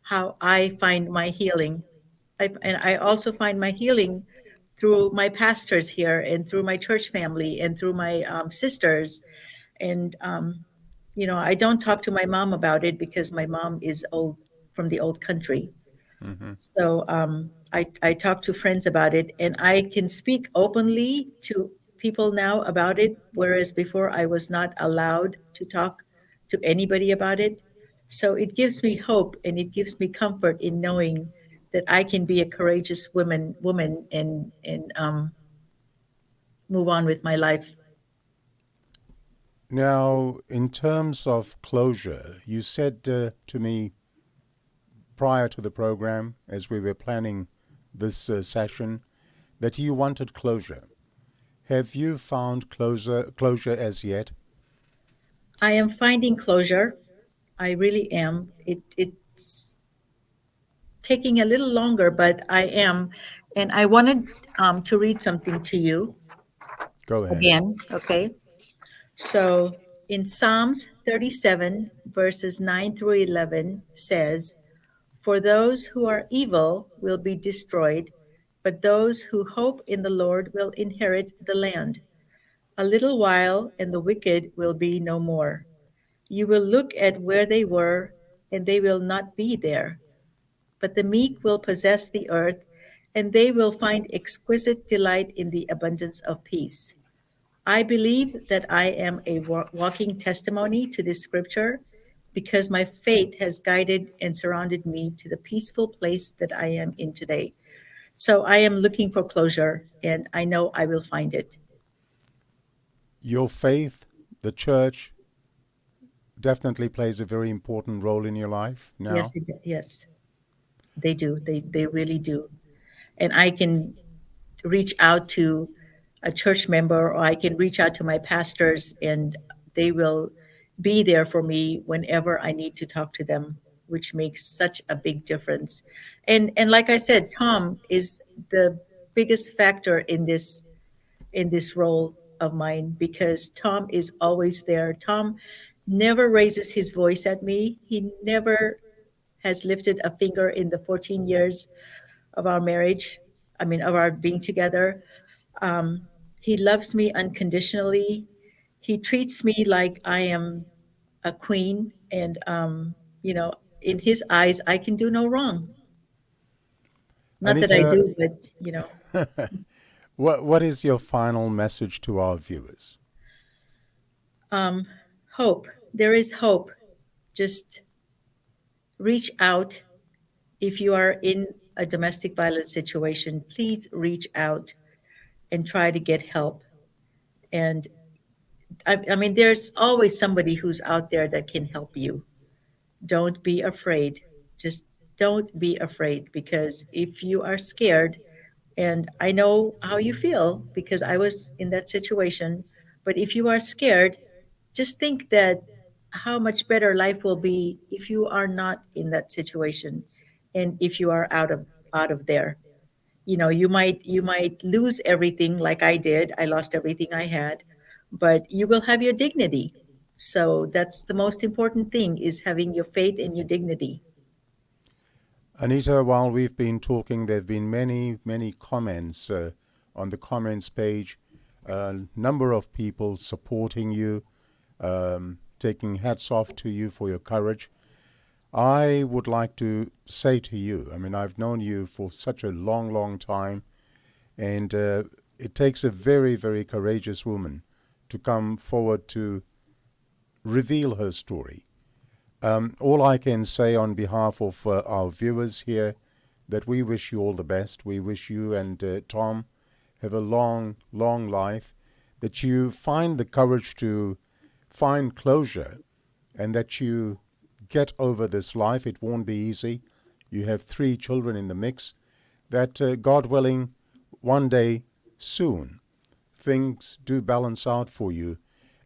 how I find my healing. And I also find my healing through my pastors here and through my church family and through my sisters. And I don't talk to my mom about it because my mom is old, from the old country. Hmm. So I talk to friends about it, and I can speak openly to people now about it, whereas before I was not allowed to talk to anybody about it. So it gives me hope and it gives me comfort in knowing that I can be a courageous woman and move on with my life. Now, in terms of closure, you said to me prior to the program, as we were planning this session, that you wanted closure. Have you found closure as yet? I am finding closure. I really am. It's taking a little longer, but I am. And I wanted to read something to you Go ahead. again. Okay. So in Psalms 37, verses 9 through 11 says, "For those who are evil will be destroyed, but those who hope in the Lord will inherit the land. A little while, and the wicked will be no more. You will look at where they were, and they will not be there. But the meek will possess the earth, and they will find exquisite delight in the abundance of peace." I believe that I am a walking testimony to this scripture because my faith has guided and surrounded me to the peaceful place that I am in today. So I am looking for closure, and I know I will find it. Your faith, the church, definitely plays a very important role in your life now. Yes, they do. They really do. And I can reach out to a church member, or I can reach out to my pastors, and they will be there for me whenever I need to talk to them, which makes such a big difference. And like I said, Tom is the biggest factor in this role of mine because Tom is always there. Tom never raises his voice at me. He never has lifted a finger in the 14 years of our marriage. I mean, of our being together. um, he loves me unconditionally. He treats me like I am a queen, and you know, in his eyes, I can do no wrong. Not that I Anita, do, but what is your final message to our viewers? um, hope. There is hope. Just reach out. If you are in a domestic violence situation, please reach out and try to get help. And I mean, there's always somebody who's out there that can help you. Don't be afraid. Just don't be afraid, because if you are scared, and I know how you feel because I was in that situation, but if you are scared, just think that how much better life will be if you are not in that situation, and if you are out of there. You might lose everything like I did. I lost everything I had, but you will have your dignity. So that's the most important thing, is having your faith and your dignity. Anita, while we've been talking, there have been many, many comments on the comments page. A number of people supporting you, taking hats off to you for your courage. I would like to say to you, I mean, I've known you for such a long, long time, and it takes a very, very courageous woman to come forward to reveal her story. All I can say on behalf of our viewers here, that we wish you all the best. We wish you and Tom have a long, long life, that you find the courage to find closure, and that you get over this life. It won't be easy. You have 3 children in the mix, that God willing, one day soon, things do balance out for you,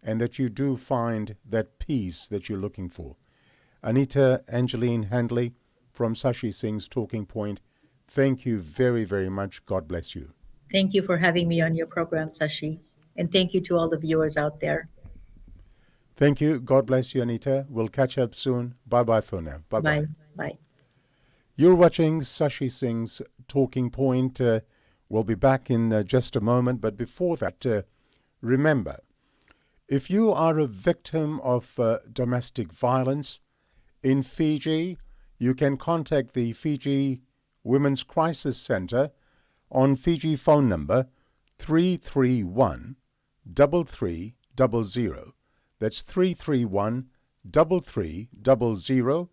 and that you do find that peace that you're looking for. Anita Angeline Handley from Sashi Singh's Talking Point, thank you very, very much. God bless you. Thank you for having me on your program, Sashi. And thank you to all the viewers out there. Thank you. God bless you, Anita. We'll catch up soon. Bye bye for now. Bye bye. Bye. Bye. You're watching Sashi Singh's Talking Point. We'll be back in just a moment. But before that, remember, If you are a victim of domestic violence in Fiji, you can contact the Fiji Women's Crisis Center on Fiji phone number 331 3300. That's 331 3300.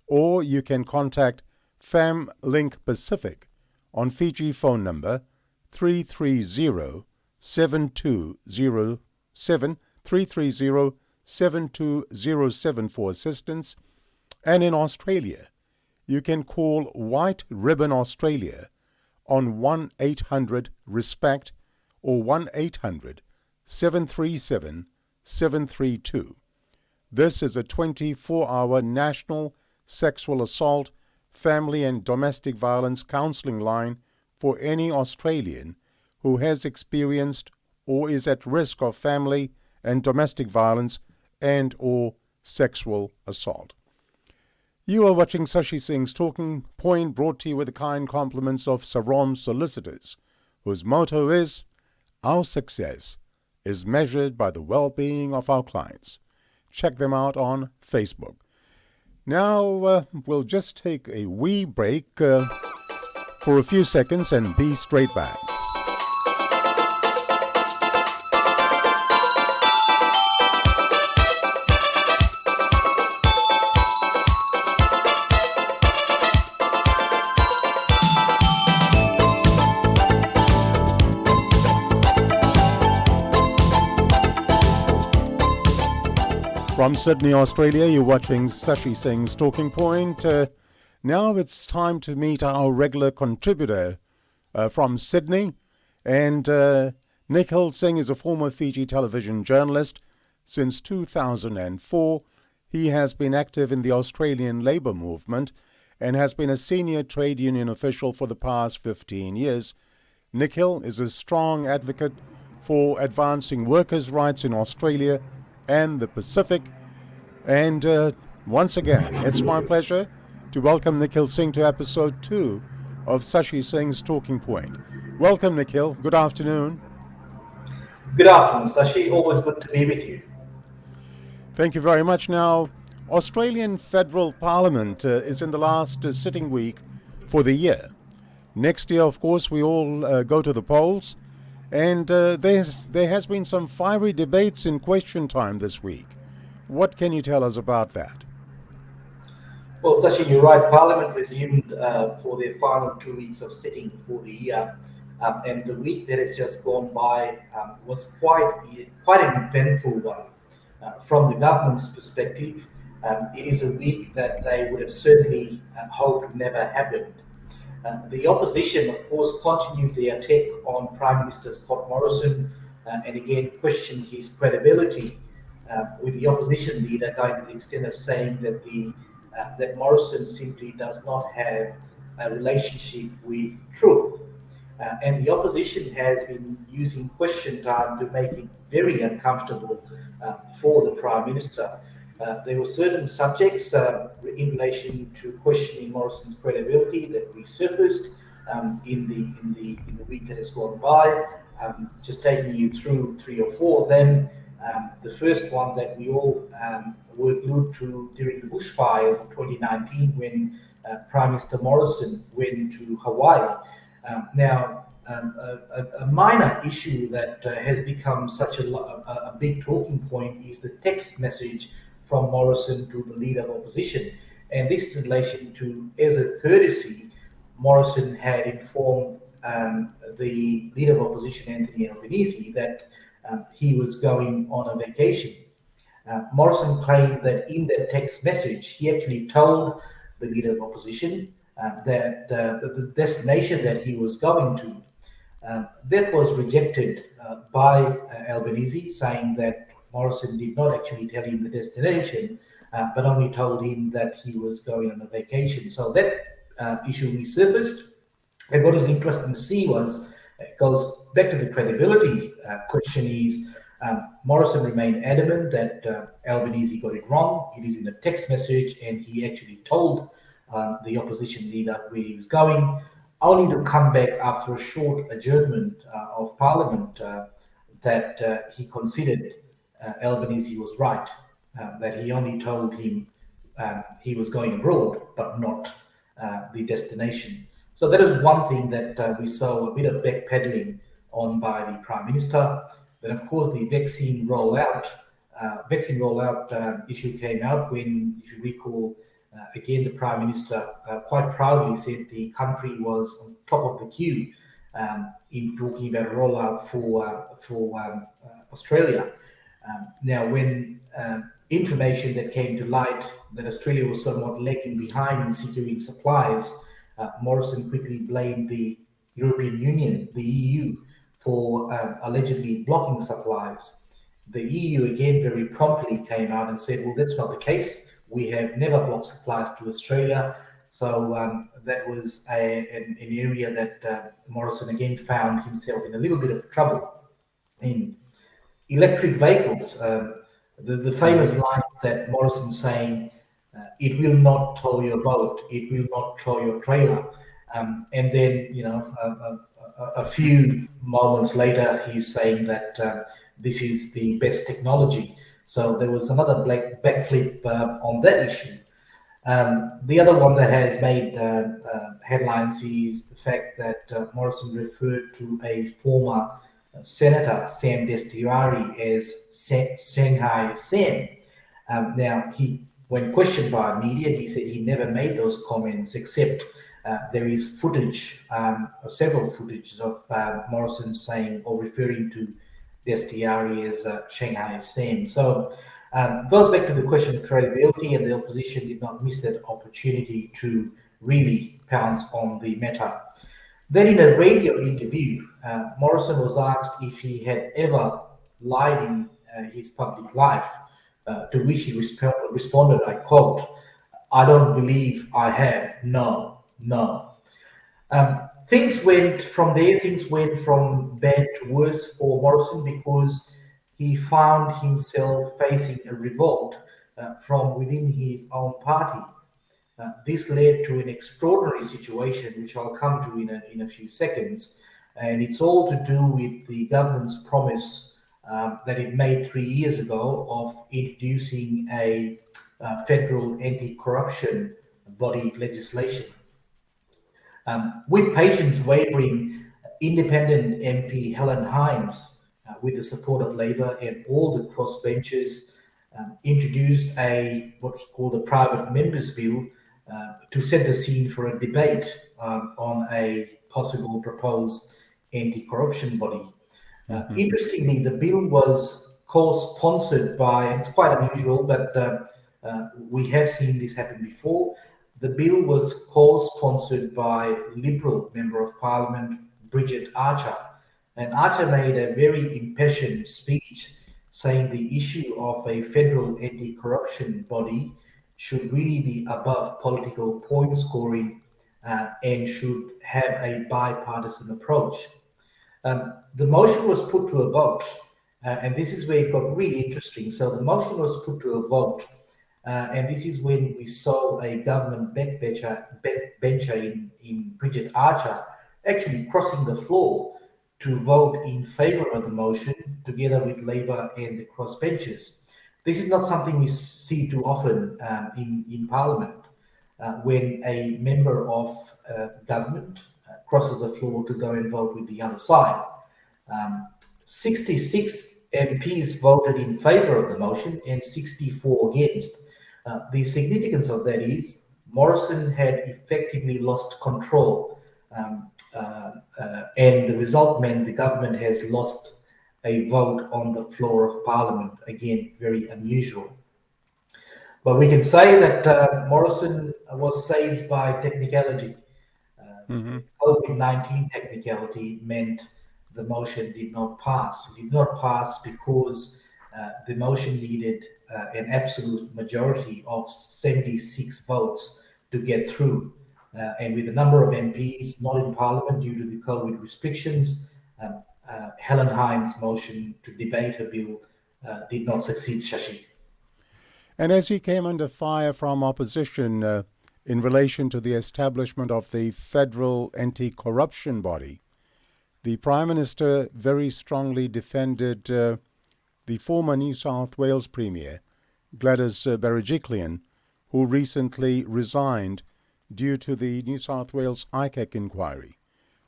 Or you can contact FamLink Pacific on Fiji phone number 330 7207 330 7207 for assistance. And in Australia, you can call White Ribbon Australia on 1-800 RESPECT or 1-800 737 732. This is a 24-hour national sexual assault, family and domestic violence counseling line for any Australian who has experienced or is at risk of family and domestic violence and or sexual assault. You are watching Sashi Singh's Talking Point, brought to you with the kind compliments of Sarom Solicitors, whose motto is, "Our success is measured by the well-being of our clients." Check them out on Facebook. Now, we'll just take a wee break for a few seconds and be straight back. From Sydney, Australia, you're watching Sashi Singh's Talking Point. Now it's time to meet our regular contributor from Sydney. And Nikhil Singh is a former Fiji television journalist. Since 2004, he has been active in the Australian labour movement and has been a senior trade union official for the past 15 years. Nikhil is a strong advocate for advancing workers' rights in Australia and the Pacific. And once again, it's my pleasure to welcome Nikhil Singh to episode 2 of Sashi Singh's Talking Point. Welcome, Nikhil. Good afternoon. Good afternoon, Sashi. Always good to be with you. Thank you very much. Now, Australian Federal Parliament is in the last sitting week for the year. Next year, of course, we all go to the polls. And there has been some fiery debates in question time this week. What can you tell us about that? Well, Sashi, you're right. Parliament resumed for their final 2 weeks of sitting for the year. And the week that has just gone by was quite an eventful one. From the government's perspective, it is a week that they would have certainly hoped never happened. The opposition, of course, continued their attack on Prime Minister Scott Morrison and again questioned his credibility, with the opposition leader going to the extent of saying that that Morrison simply does not have a relationship with truth. And the opposition has been using question time to make it very uncomfortable for the Prime Minister. There were certain subjects in relation to questioning Morrison's credibility that resurfaced in the week that has gone by. Just taking you through 3 or 4 of them. The first one that we all were glued to during the bushfires of 2019, when Prime Minister Morrison went to Hawaii. Now, a minor issue that has become such a big talking point is the text message from Morrison to the leader of opposition. And this in relation to, as a courtesy, Morrison had informed the leader of opposition, Anita Angeline, that he was going on a vacation. Morrison claimed that in that text message, he actually told the leader of opposition that the destination that he was going to. That was rejected by Albanese, saying that Morrison did not actually tell him the destination, but only told him that he was going on a vacation. So that issue resurfaced. And what was interesting to see was, it goes back to the credibility question is, Morrison remained adamant that Albanese got it wrong. It is in a text message, and he actually told the opposition leader where he was going, only to come back after a short adjournment of Parliament that he considered Albanese was right, that he only told him he was going abroad, but not the destination. So that is one thing that we saw a bit of backpedaling on by the Prime Minister. Then, of course, the vaccine rollout issue came out when, if you recall, again, the Prime Minister quite proudly said the country was on top of the queue in talking about a rollout for Australia. Now, when information that came to light that Australia was somewhat lagging behind in securing supplies, Morrison quickly blamed the European Union, the EU, for allegedly blocking supplies. The EU again very promptly came out and said, well, that's not the case. We have never blocked supplies to Australia. So that was an area that Morrison again found himself in a little bit of trouble in. Electric vehicles, the famous lines that Morrison saying, it will not tow your boat, it will not tow your trailer. And then, a few moments later, he's saying that this is the best technology. So there was another backflip on that issue. The other one that has made headlines is the fact that Morrison referred to a former Senator, Sam Destiari, as Shanghai Sam. Now, when questioned by media, he said he never made those comments, except there is footage, several footages of Morrison saying or referring to Destiari as Shanghai Sam. So goes back to the question of credibility, and the opposition did not miss that opportunity to really pounce on the matter. Then, in a radio interview, Morrison was asked if he had ever lied in his public life, to which he responded, I quote, "I don't believe I have. No, no." Things went from there. Things went from bad to worse for Morrison because he found himself facing a revolt from within his own party. This led to an extraordinary situation, which I'll come to in a few seconds, and it's all to do with the government's promise that it made 3 years ago of introducing a federal anti-corruption body legislation. With patience wavering, independent MP Helen Hines, with the support of Labor and all the crossbenchers, introduced what's called a private members bill to set the scene for a debate on a possible proposed anti-corruption body. Interestingly, the bill was co-sponsored by, it's quite unusual, but we have seen this happen before. The bill was co-sponsored by Liberal Member of Parliament Bridget Archer, and Archer made a very impassioned speech saying the issue of a federal anti-corruption body should really be above political point scoring and should have a bipartisan approach. The motion was put to a vote, and this is where it got really interesting. So the motion was put to a vote, and this is when we saw a government backbencher in Bridget Archer actually crossing the floor to vote in favour of the motion together with Labor and the crossbenchers. This is not something we see too often in Parliament, when a member of government crosses the floor to go and vote with the other side. 66 MPs voted in favour of the motion and 64 against. The significance of that is Morrison had effectively lost control, and the result meant the government has lost a vote on the floor of Parliament. Again, very unusual. But we can say that Morrison was saved by technicality. COVID-19 technicality meant the motion did not pass. It did not pass because the motion needed an absolute majority of 76 votes to get through. And with a number of MPs not in Parliament due to the COVID restrictions, Helen Hines' motion to debate her bill did not succeed, Shashi. And as he came under fire from opposition in relation to the establishment of the federal anti-corruption body, the Prime Minister very strongly defended the former New South Wales Premier, Gladys Berejiklian, who recently resigned due to the New South Wales ICAC inquiry.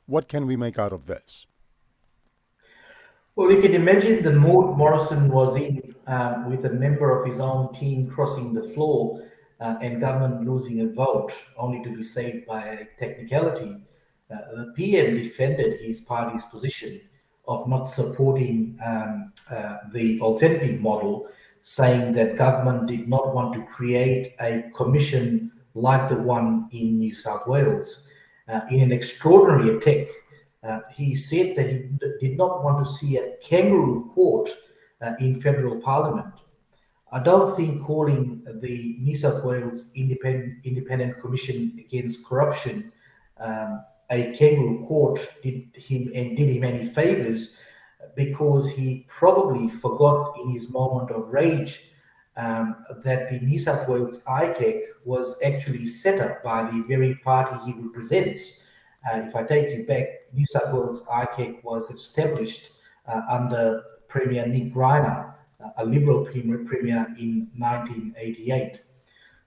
What can we make out of this? Well, you can imagine the mood Morrison was in with a member of his own team crossing the floor and government losing a vote, only to be saved by a technicality. The PM defended his party's position of not supporting the alternative model, saying that government did not want to create a commission like the one in New South Wales. In an extraordinary attack, he said that he did not want to see a kangaroo court in federal parliament. I don't think calling the New South Wales Independent Commission Against Corruption a kangaroo court did him any favors, because he probably forgot in his moment of rage that the New South Wales ICAC was actually set up by the very party he represents. If I take you back, New South Wales ICAC was established under Premier Nick Greiner, a Liberal Premier in 1988.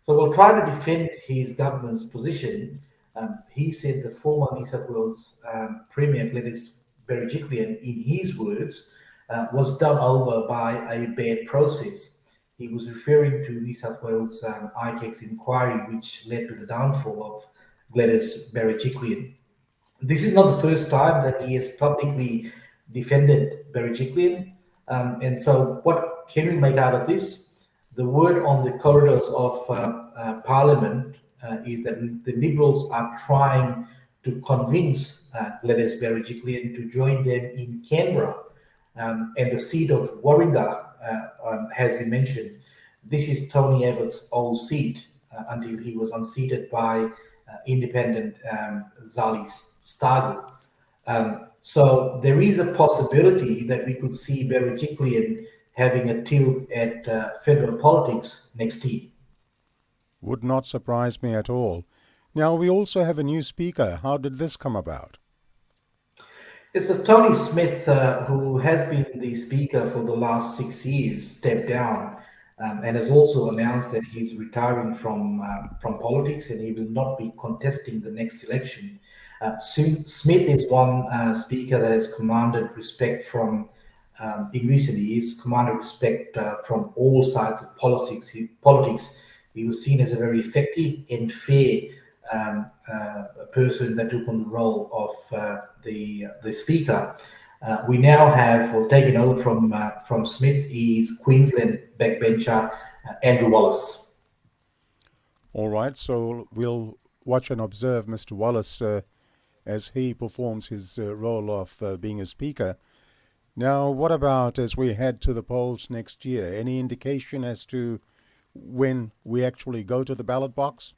So we'll try to defend his government's position. He said the former New South Wales Premier, Gladys Berejiklian, in his words, was done over by a bad process. He was referring to New South Wales ICAC's inquiry, which led to the downfall of Gladys Berejiklian. This is not the first time that he has publicly defended Berejiklian. And so, what can we make out of this? The word on the corridors of Parliament is that the Liberals are trying to convince Gladys Berejiklian to join them in Canberra. And the seat of Warringah has been mentioned. This is Tony Abbott's old seat until he was unseated by independent Zali Stargell. So there is a possibility that we could see Berejiklian having a tilt at federal politics next year. Would not surprise me at all. Now, we also have a new speaker. How did this come about? It's Tony Smith, who has been the speaker for the last 6 years, stepped down and has also announced that he's retiring from politics and he will not be contesting the next election. Smith is one speaker that has commanded respect from, in recent years, commanded respect from all sides of politics. He was seen as a very effective and fair person that took on the role of the speaker. We now have, or taken over from Smith, is Queensland backbencher Andrew Wallace. All right, so we'll watch and observe Mr. Wallace as he performs his role of being a speaker. Now, what about as we head to the polls next year? Any indication as to when we actually go to the ballot box?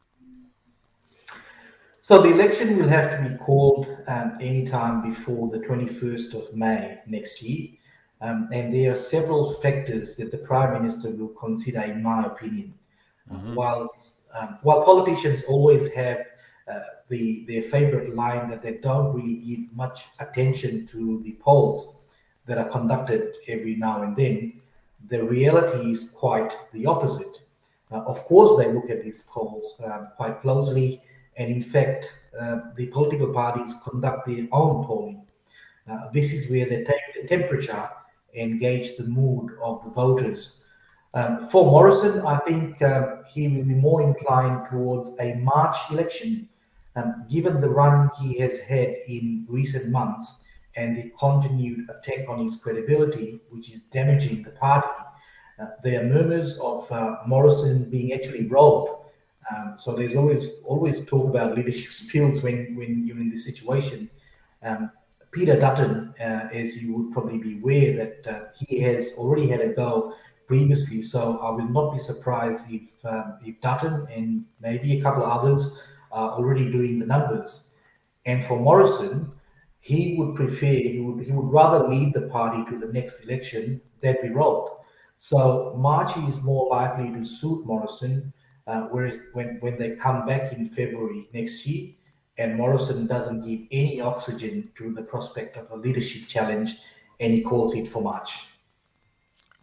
So the election will have to be called anytime before the 21st of May next year. And there are several factors that the Prime Minister will consider, in my opinion. While politicians always have their favourite line that they don't really give much attention to the polls that are conducted every now and then, the reality is quite the opposite. Of course, they look at these polls quite closely, and in fact, the political parties conduct their own polling. This is where they take the temperature and gauge the mood of the voters. For Morrison, I think he will be more inclined towards a March election, given the run he has had in recent months and the continued attack on his credibility, which is damaging the party. There are murmurs of Morrison being actually robbed. So there's always talk about leadership skills when you're in this situation. Peter Dutton, as you would probably be aware, that he has already had a go previously. So I will not be surprised if Dutton and maybe a couple of others are already doing the numbers. And for Morrison, he would rather lead the party to the next election than be robbed. So March is more likely to suit Morrison, whereas when they come back in February next year, and Morrison doesn't give any oxygen to the prospect of a leadership challenge, and he calls it for March.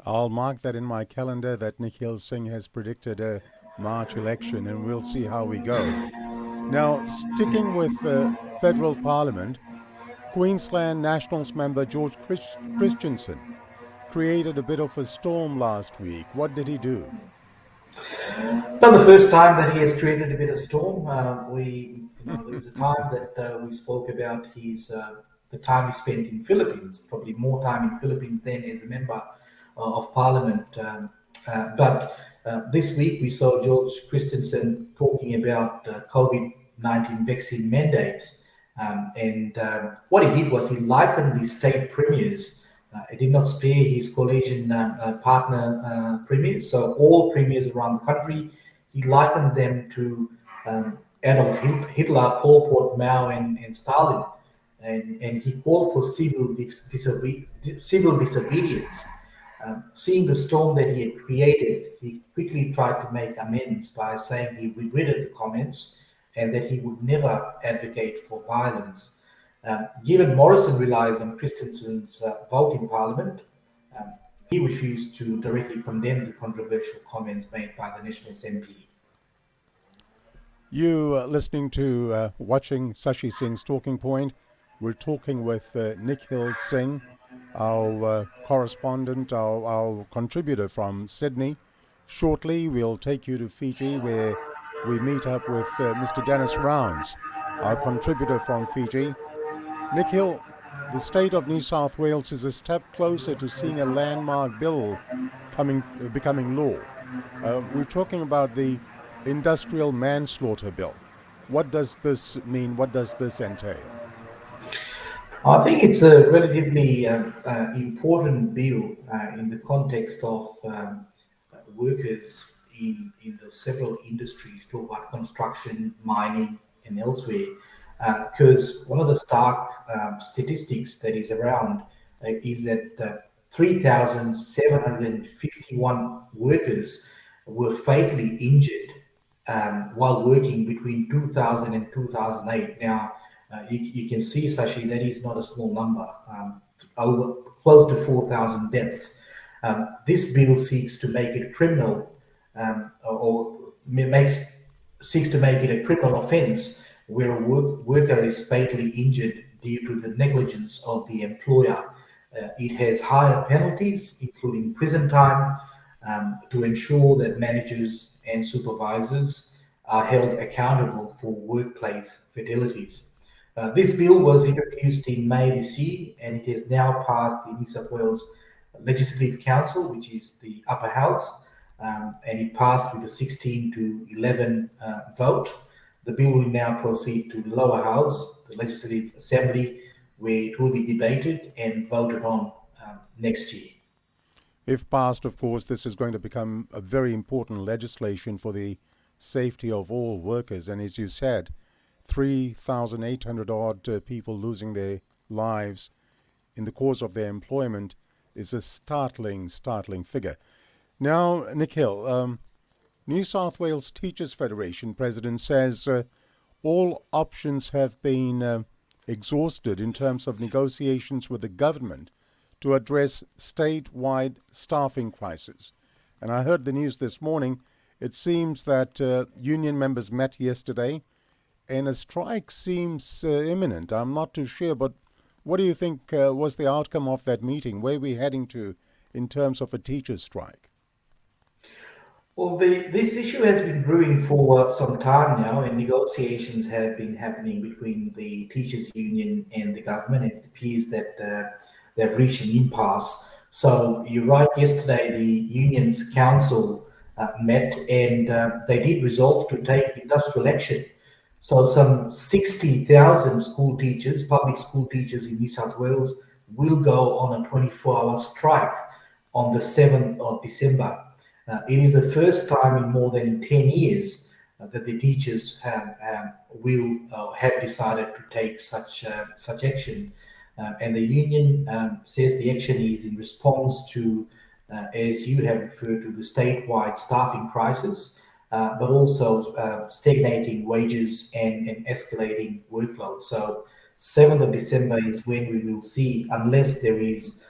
I'll mark that in my calendar that Nikhil Singh has predicted a March election, and we'll see how we go. Now, sticking with the federal parliament, Queensland Nationals member George Christensen created a bit of a storm last week. What did he do? Not the first time that he has created a bit of storm. There was a time that we spoke about the time he spent in Philippines, probably more time in Philippines than as a member of Parliament. But this week we saw George Christensen talking about COVID-19 vaccine mandates, and what he did was he likened the state premiers. He did not spare his coalition partner premiers, so all premiers around the country. He likened them to Adolf Hitler, Pol Pot, Mao, and Stalin, and he called for civil disobedience. Seeing the storm that he had created, he quickly tried to make amends by saying he regretted the comments and that he would never advocate for violence. Given Morrison relies on Christensen's vote in Parliament, um, he refused to directly condemn the controversial comments made by the Nationals MP. You listening to watching Sashi Singh's Talking Point. We're talking with Nikhil Singh, our correspondent, our contributor from Sydney. Shortly, we'll take you to Fiji, where we meet up with Mr. Dennis Rounds, our contributor from Fiji. Nikhil, the state of New South Wales is a step closer to seeing a landmark bill becoming law. We're talking about the industrial manslaughter bill. What does this mean? What does this entail? I think it's a relatively important bill in the context of workers in the several industries, talk about construction, mining, and elsewhere. Because one of the stark statistics that is around is that 3,751 workers were fatally injured while working between 2000 and 2008. Now, you can see, Sashi, that is not a small number, over close to 4,000 deaths. This bill seeks to make it criminal, or makes seeks to make it a criminal offence where a worker is fatally injured due to the negligence of the employer. It has higher penalties, including prison time, to ensure that managers and supervisors are held accountable for workplace fatalities. This bill was introduced in May this year, and it has now passed the New South Wales Legislative Council, which is the upper house, and it passed with a 16 to 11 vote. The bill will now proceed to the lower house, the Legislative Assembly, where it will be debated and voted on next year. If passed, of course, this is going to become a very important legislation for the safety of all workers. And as you said, 3,800 odd people losing their lives in the course of their employment is a startling figure. Now, Nikhil, New South Wales Teachers Federation president says all options have been exhausted in terms of negotiations with the government to address statewide staffing crisis. And I heard the news this morning. It seems that union members met yesterday and a strike seems imminent. I'm not too sure, but what do you think was the outcome of that meeting? Where are we heading to in terms of a teachers' strike? Well, this issue has been brewing for some time now, and negotiations have been happening between the teachers' union and the government. And it appears that they've reached an impasse. So you're right. Yesterday, the unions' council met, and they did resolve to take industrial action. So some 60,000 school teachers, public school teachers in New South Wales, will go on a 24-hour strike on the 7th of December. It is the first time in more than 10 years that the teachers will have decided to take such action. And the union says the action is in response to, as you have referred to, the statewide staffing crisis, but also stagnating wages and escalating workload. So 7th of December is when we will see, unless there is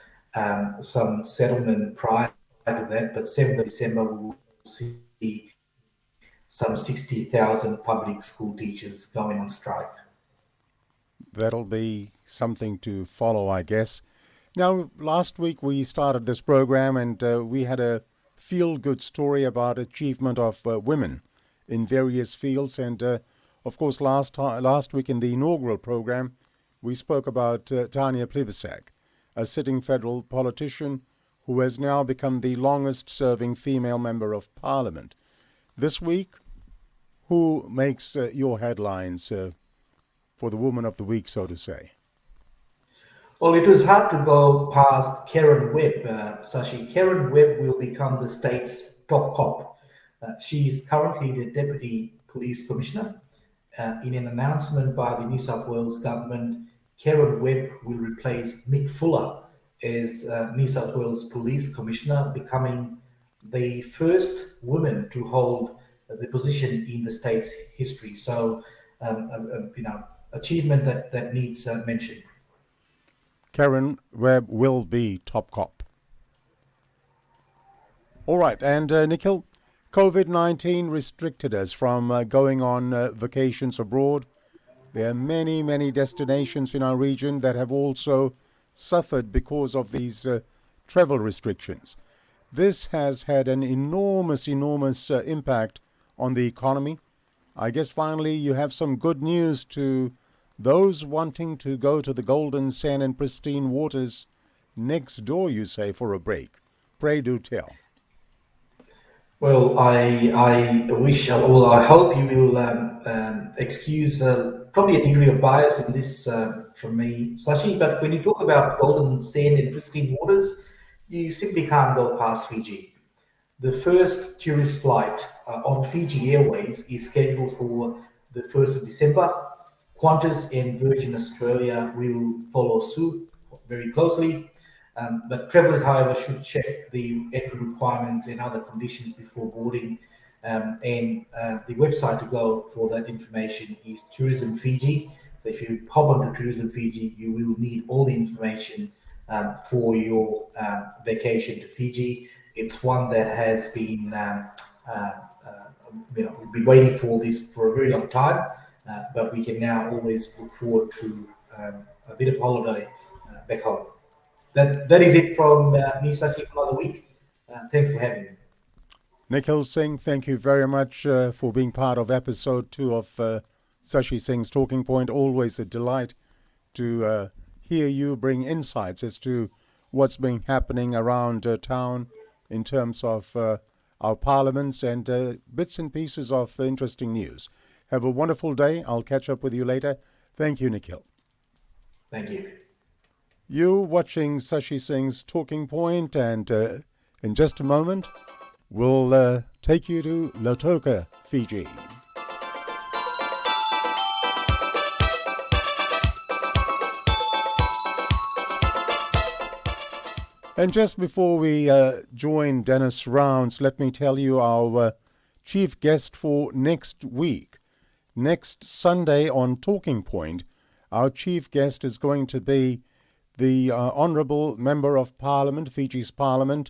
some settlement prior to that, but 7th of December we will see some 60,000 public school teachers going on strike. That'll be something to follow, I guess. Now, last week we started this program and we had a feel-good story about achievement of women in various fields. And, of course, last week in the inaugural program, we spoke about Tanya Plibersek, a sitting federal politician who has now become the longest-serving female member of parliament. This week, who makes your headlines for the Woman of the Week, so to say? Well, it was hard to go past Karen Webb, Sashi. Karen Webb will become the state's top cop. She is currently the Deputy Police Commissioner. In an announcement by the New South Wales government, Karen Webb will replace Mick Fuller as New South Wales Police Commissioner, becoming the first woman to hold the position in the state's history. So, achievement that needs mention. Karen Webb will be top cop. All right, and Nikhil, COVID-19 restricted us from going on vacations abroad. There are many, many destinations in our region that have also suffered because of these travel restrictions. This has had an enormous impact on the economy. I guess finally you have some good news to those wanting to go to the golden sand and pristine waters next door, you say, for a break. Pray do tell. Well, I wish, well, I hope you will excuse probably a degree of bias in this from me, Sashi. But when you talk about golden sand and pristine waters, you simply can't go past Fiji. The first tourist flight on Fiji Airways is scheduled for the 1st of December. Qantas and Virgin Australia will follow suit very closely. But travellers, however, should check the entry requirements and other conditions before boarding. And the website to go for that information is Tourism Fiji. So if you hop onto Tourism Fiji, you will need all the information for your vacation to Fiji. It's one that has been, we've been waiting for this for a very long time, but we can now always look forward to a bit of holiday back home. That is it from me, Sachi, for another week. Thanks for having me. Nikhil Singh, thank you very much for being part of episode 2 of Sashi Singh's Talking Point. Always a delight to hear you bring insights as to what's been happening around town in terms of our parliaments and bits and pieces of interesting news. Have a wonderful day. I'll catch up with you later. Thank you, Nikhil. Thank you. You're watching Sashi Singh's Talking Point, and in just a moment, we'll take you to Lautoka, Fiji. And just before we join Dennis Rounds, let me tell you our chief guest for next week. Next Sunday on Talking Point, our chief guest is going to be the Honourable Member of Parliament, Fiji's Parliament,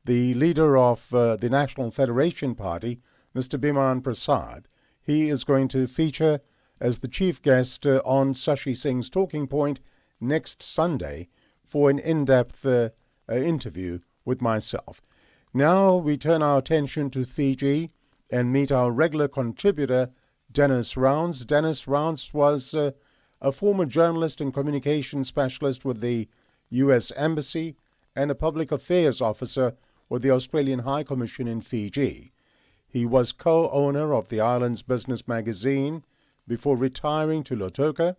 the leader of the National Federation Party, Mr. Biman Prasad. He is going to feature as the chief guest on Sashi Singh's Talking Point next Sunday for an in-depth interview with myself. Now we turn our attention to Fiji and meet our regular contributor, Dennis Rounds. Dennis Rounds was a former journalist and communications specialist with the U.S. Embassy and a public affairs officer with the Australian High Commission in Fiji. He was co-owner of the island's business magazine before retiring to Lautoka.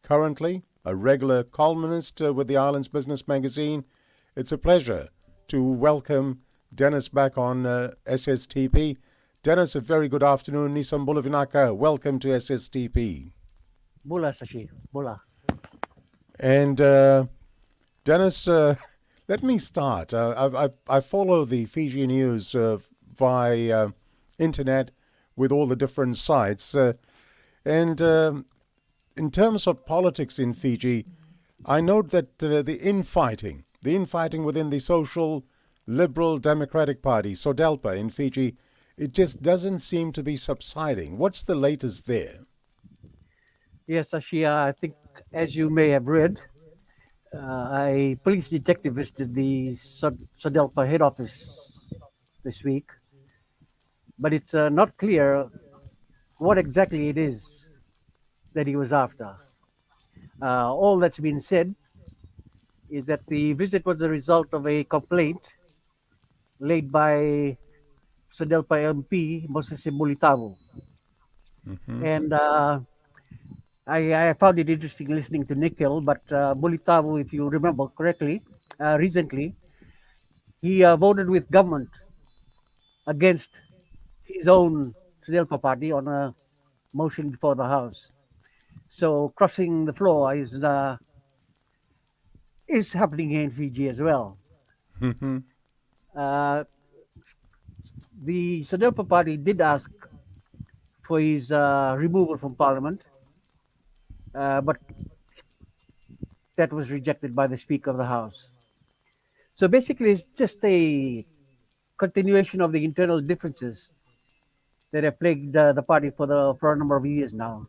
Currently, a regular columnist with the island's business magazine, it's a pleasure to welcome Dennis back on SSTP. Dennis, a very good afternoon. Nisam Bulavinaka, welcome to SSTP. Bola, Sashi, bola. And Dennis, let me start. I follow the Fiji news via internet with all the different sites. And in terms of politics in Fiji, I note that the infighting within the social Liberal Democratic Party, Sodelpa in Fiji, it just doesn't seem to be subsiding. What's the latest there? Yes, Ashia, I think, as you may have read, a police detective visited the Sodelpa head office this week, but it's not clear what exactly it is that he was after. All that's been said is that the visit was a result of a complaint laid by Sodelpa MP Moses Mulitavu. Hmm. And I found it interesting listening to Nikhil, but Mulitavu, if you remember correctly, recently, he voted with government against his own Sodelpa party on a motion before the House. So crossing the floor is happening here in Fiji as well. Hmm. Uh, the Sodelpa party did ask for his removal from parliament, but that was rejected by the Speaker of the House. So basically, it's just a continuation of the internal differences that have plagued the party for a number of years now,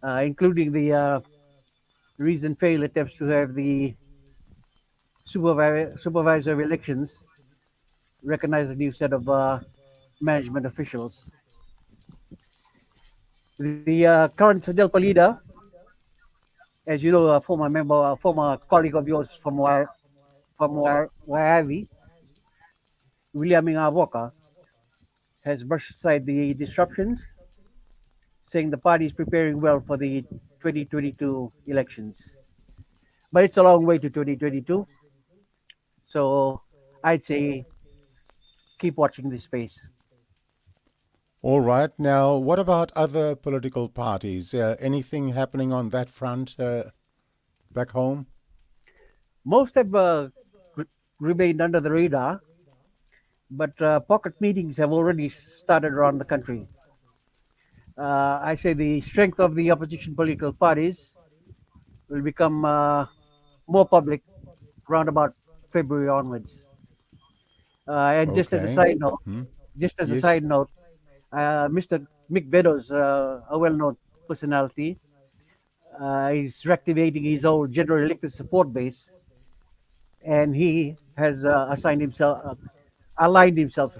including the recent failed attempts to have the supervisor of elections recognize a new set of management officials. The current Delpa leader, as you know, a former colleague of yours from Waiavi, William Walker, has brushed aside the disruptions, saying the party is preparing well for the 2022 elections. But it's a long way to 2022, so I'd say keep watching this space. All right. Now, what about other political parties? Anything happening on that front back home? Most have re- remained under the radar, but pocket meetings have already started around the country. I say the strength of the opposition political parties will become more public round about February onwards. And Okay. Hmm. just as a Yes. side note, Mr. Mick Beddoes, a well-known personality, is reactivating his old general elected support base, and he has aligned himself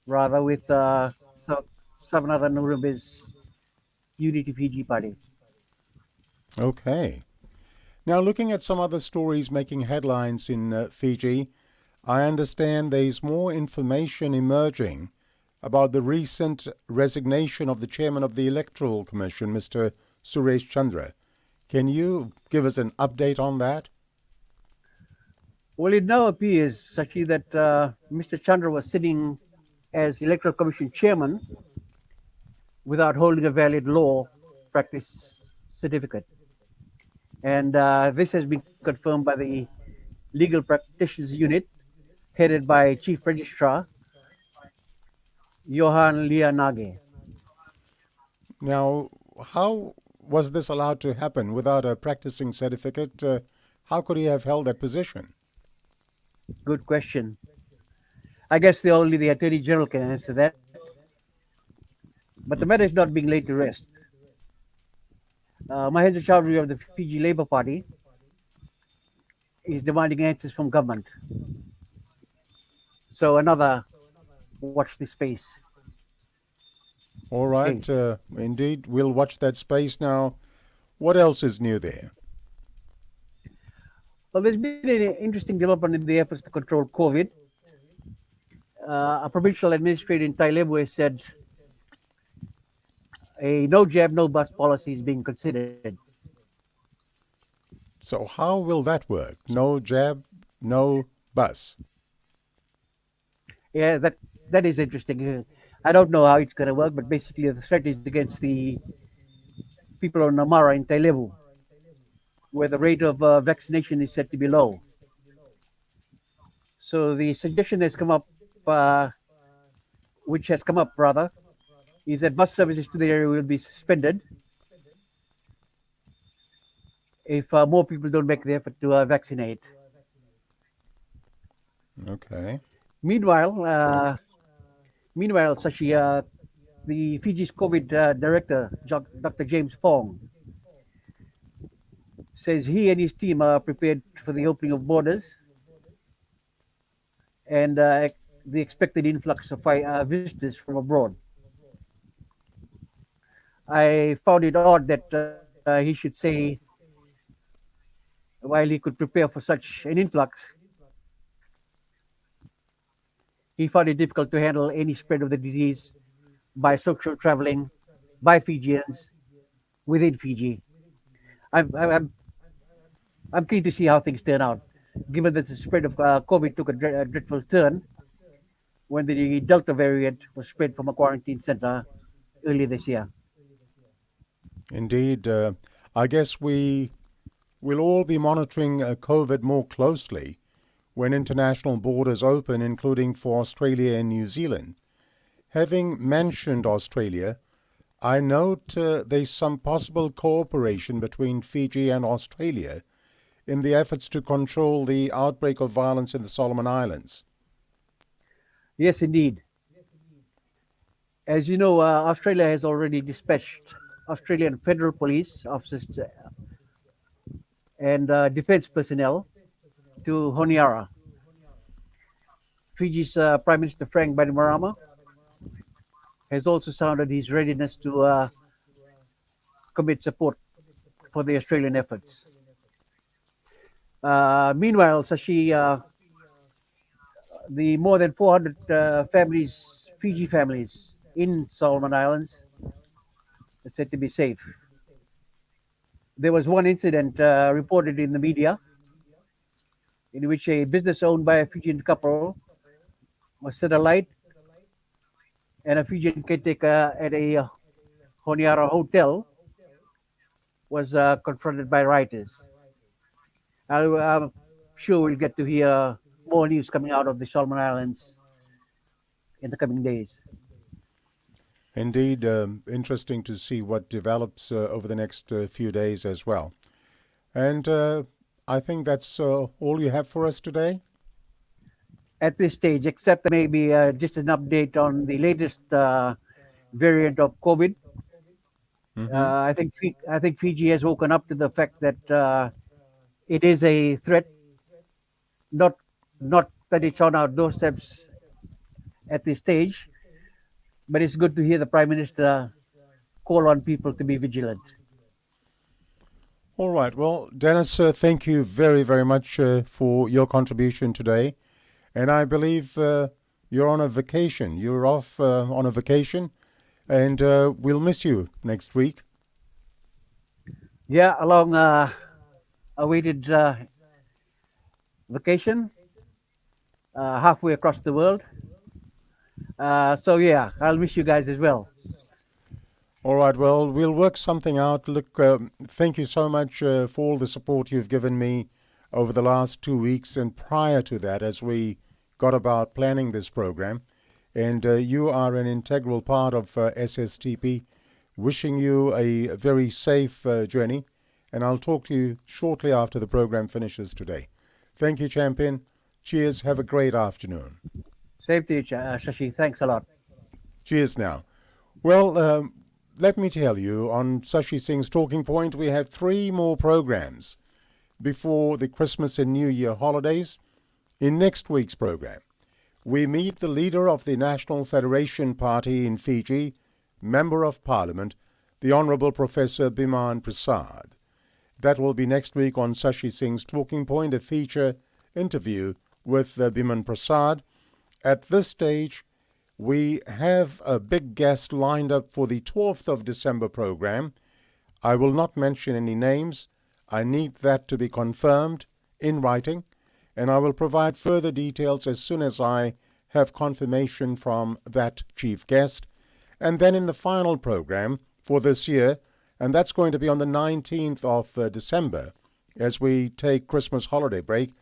rather with some other Nurumbis Unity Fiji party. Okay. Now, looking at some other stories making headlines in Fiji, I understand there's more information emerging about the recent resignation of the chairman of the Electoral Commission, Mr. Suresh Chandra. Can you give us an update on that? Well, it now appears, Sachi, that Mr. Chandra was sitting as Electoral Commission chairman without holding a valid law practice certificate. And this has been confirmed by the Legal Practitioners Unit, headed by Chief Registrar Johan Lianage. Now, how was this allowed to happen without a practicing certificate? How could he have held that position? Good question. I guess only the Attorney General can answer that. But the matter is not being laid to rest. Mahendra Chaudhary of the Fiji Labour Party is demanding answers from government. So another watch this space All right, case. indeed, we'll watch that space now. What else is new there? Well, there's been an interesting development in the efforts to control COVID. A provincial administrator in Tailebu has said a no jab, no bus policy is being considered. So, how will that work? No jab, no bus. Yeah, that is interesting. I don't know how it's going to work, but basically the threat is against the people of Namara in Tailebu, where the rate of vaccination is said to be low. So the suggestion has come up, which has come up rather, is that bus services to the area will be suspended if more people don't make the effort to vaccinate. Okay. Meanwhile, Sashi, the Fiji's COVID director, Dr. James Fong, says he and his team are prepared for the opening of borders and the expected influx of visitors from abroad. I found it odd that he should say, while he could prepare for such an influx, he found it difficult to handle any spread of the disease by social traveling by Fijians within Fiji. I'm, I'm, I'm I'm keen to see how things turn out, given that the spread of COVID took a dreadful turn when the Delta variant was spread from a quarantine center early this year. Indeed, I guess we will all be monitoring COVID more closely when international borders open, including for Australia and New Zealand. Having mentioned Australia, I note there's some possible cooperation between Fiji and Australia in the efforts to control the outbreak of violence in the Solomon Islands. Yes, indeed. As you know, Australia has already dispatched Australian Federal Police officers and defense personnel to Honiara. Fiji's Prime Minister Frank Bainimarama has also sounded his readiness to commit support for the Australian efforts. Meanwhile, Sashi, the more than 400 Fiji families in Solomon Islands are said to be safe. There was one incident reported in the media in which a business owned by a Fijian couple was set alight, and a Fijian caretaker at a Honiara hotel was confronted by rioters. I'm sure we'll get to hear more news coming out of the Solomon Islands in the coming days. Indeed, interesting to see what develops over the next few days as well. And I think that's all you have for us today. At this stage, except maybe just an update on the latest variant of COVID. I think Fiji has woken up to the fact that it is a threat, not not that it's on our doorsteps at this stage, but it's good to hear the Prime Minister call on people to be vigilant. All right. Well, Dennis, thank you very, very much for your contribution today. And I believe you're on a vacation. You're off on a vacation, and we'll miss you next week. Yeah, a long awaited vacation halfway across the world. So yeah, I'll miss you guys as well. All right, well, we'll work something out. Look, thank you so much for all the support you've given me over the last 2 weeks and prior to that as we got about planning this program. And you are an integral part of SSTP. Wishing you a very safe journey. And I'll talk to you shortly after the program finishes today. Thank you, champion. Cheers. Have a great afternoon. Same to you, Shashi. Thanks a lot. Cheers now. Well, let me tell you, on Sashi Singh's Talking Point, we have 3 more programs before the Christmas and New Year holidays. In next week's program, we meet the leader of the National Federation Party in Fiji, Member of Parliament, the Honourable Professor Biman Prasad. That will be next week on Sashi Singh's Talking Point, a feature interview with Biman Prasad. At this stage, we have a big guest lined up for the 12th of December program. I will not mention any names. I need that to be confirmed in writing, and I will provide further details as soon as I have confirmation from that chief guest. And then in the final program for this year, and that's going to be on the 19th of December, as we take Christmas holiday break,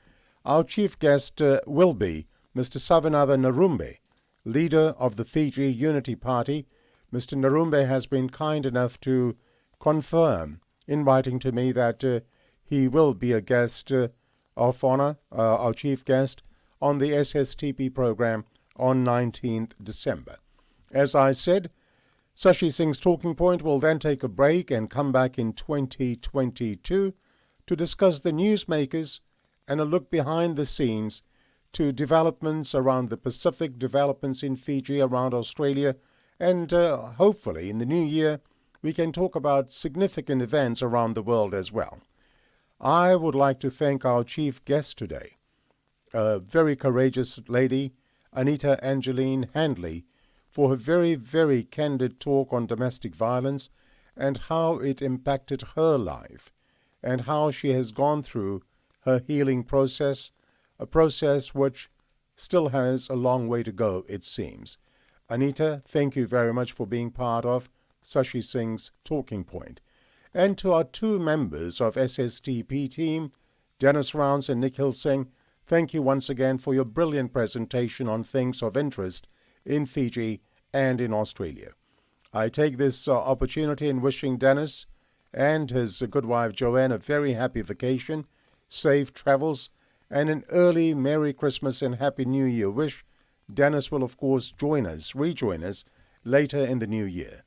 our chief guest will be Mr. Savinatha Narumbe, leader of the Fiji Unity Party. Mr. Narumbe has been kind enough to confirm in writing to me that he will be a guest of honor, our chief guest, on the SSTP program on 19th December. As I said, Sashi Singh's Talking Point will then take a break and come back in 2022 to discuss the newsmakers and a look behind the scenes to developments around the Pacific, developments in Fiji, around Australia, and hopefully in the new year we can talk about significant events around the world as well. I would like to thank our chief guest today, a very courageous lady, Anita Angeline Handley, for her very, very candid talk on domestic violence and how it impacted her life and how she has gone through her healing process, a process which still has a long way to go, it seems. Anita, thank you very much for being part of Sashi Singh's Talking Point. And to our two members of SSTP team, Dennis Rounds and Nikhil Singh, thank you once again for your brilliant presentation on things of interest in Fiji and in Australia. I take this opportunity in wishing Dennis and his good wife Joanne a very happy vacation, safe travels, and an early Merry Christmas and Happy New Year wish. Dennis will, of course, rejoin us later in the new year.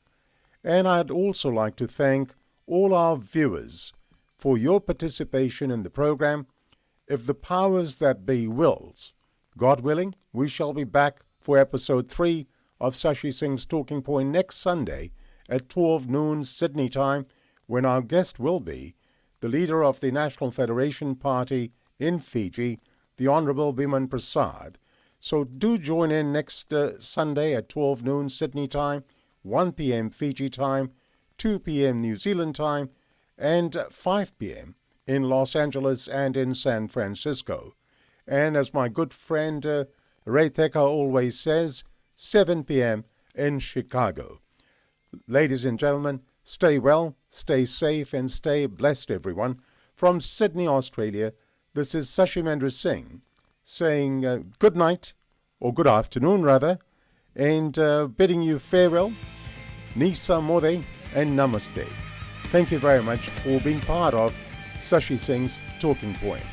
And I'd also like to thank all our viewers for your participation in the program. If the powers that be wills, God willing, we shall be back for episode 3 of Sashi Singh's Talking Point next Sunday at 12 noon Sydney time, when our guest will be the leader of the National Federation Party in Fiji, the Honourable Biman Prasad. So do join in next Sunday at 12 noon Sydney time, 1 p.m. Fiji time, 2 p.m. New Zealand time, and 5 p.m. in Los Angeles and in San Francisco. And as my good friend Ray Theka always says, 7 p.m. in Chicago. Ladies and gentlemen, stay well, stay safe, and stay blessed, everyone. From Sydney, Australia, this is Sashimendra Singh saying good night, or good afternoon rather, and bidding you farewell, Nisa More, and Namaste. Thank you very much for being part of Sashi Singh's Talking Point.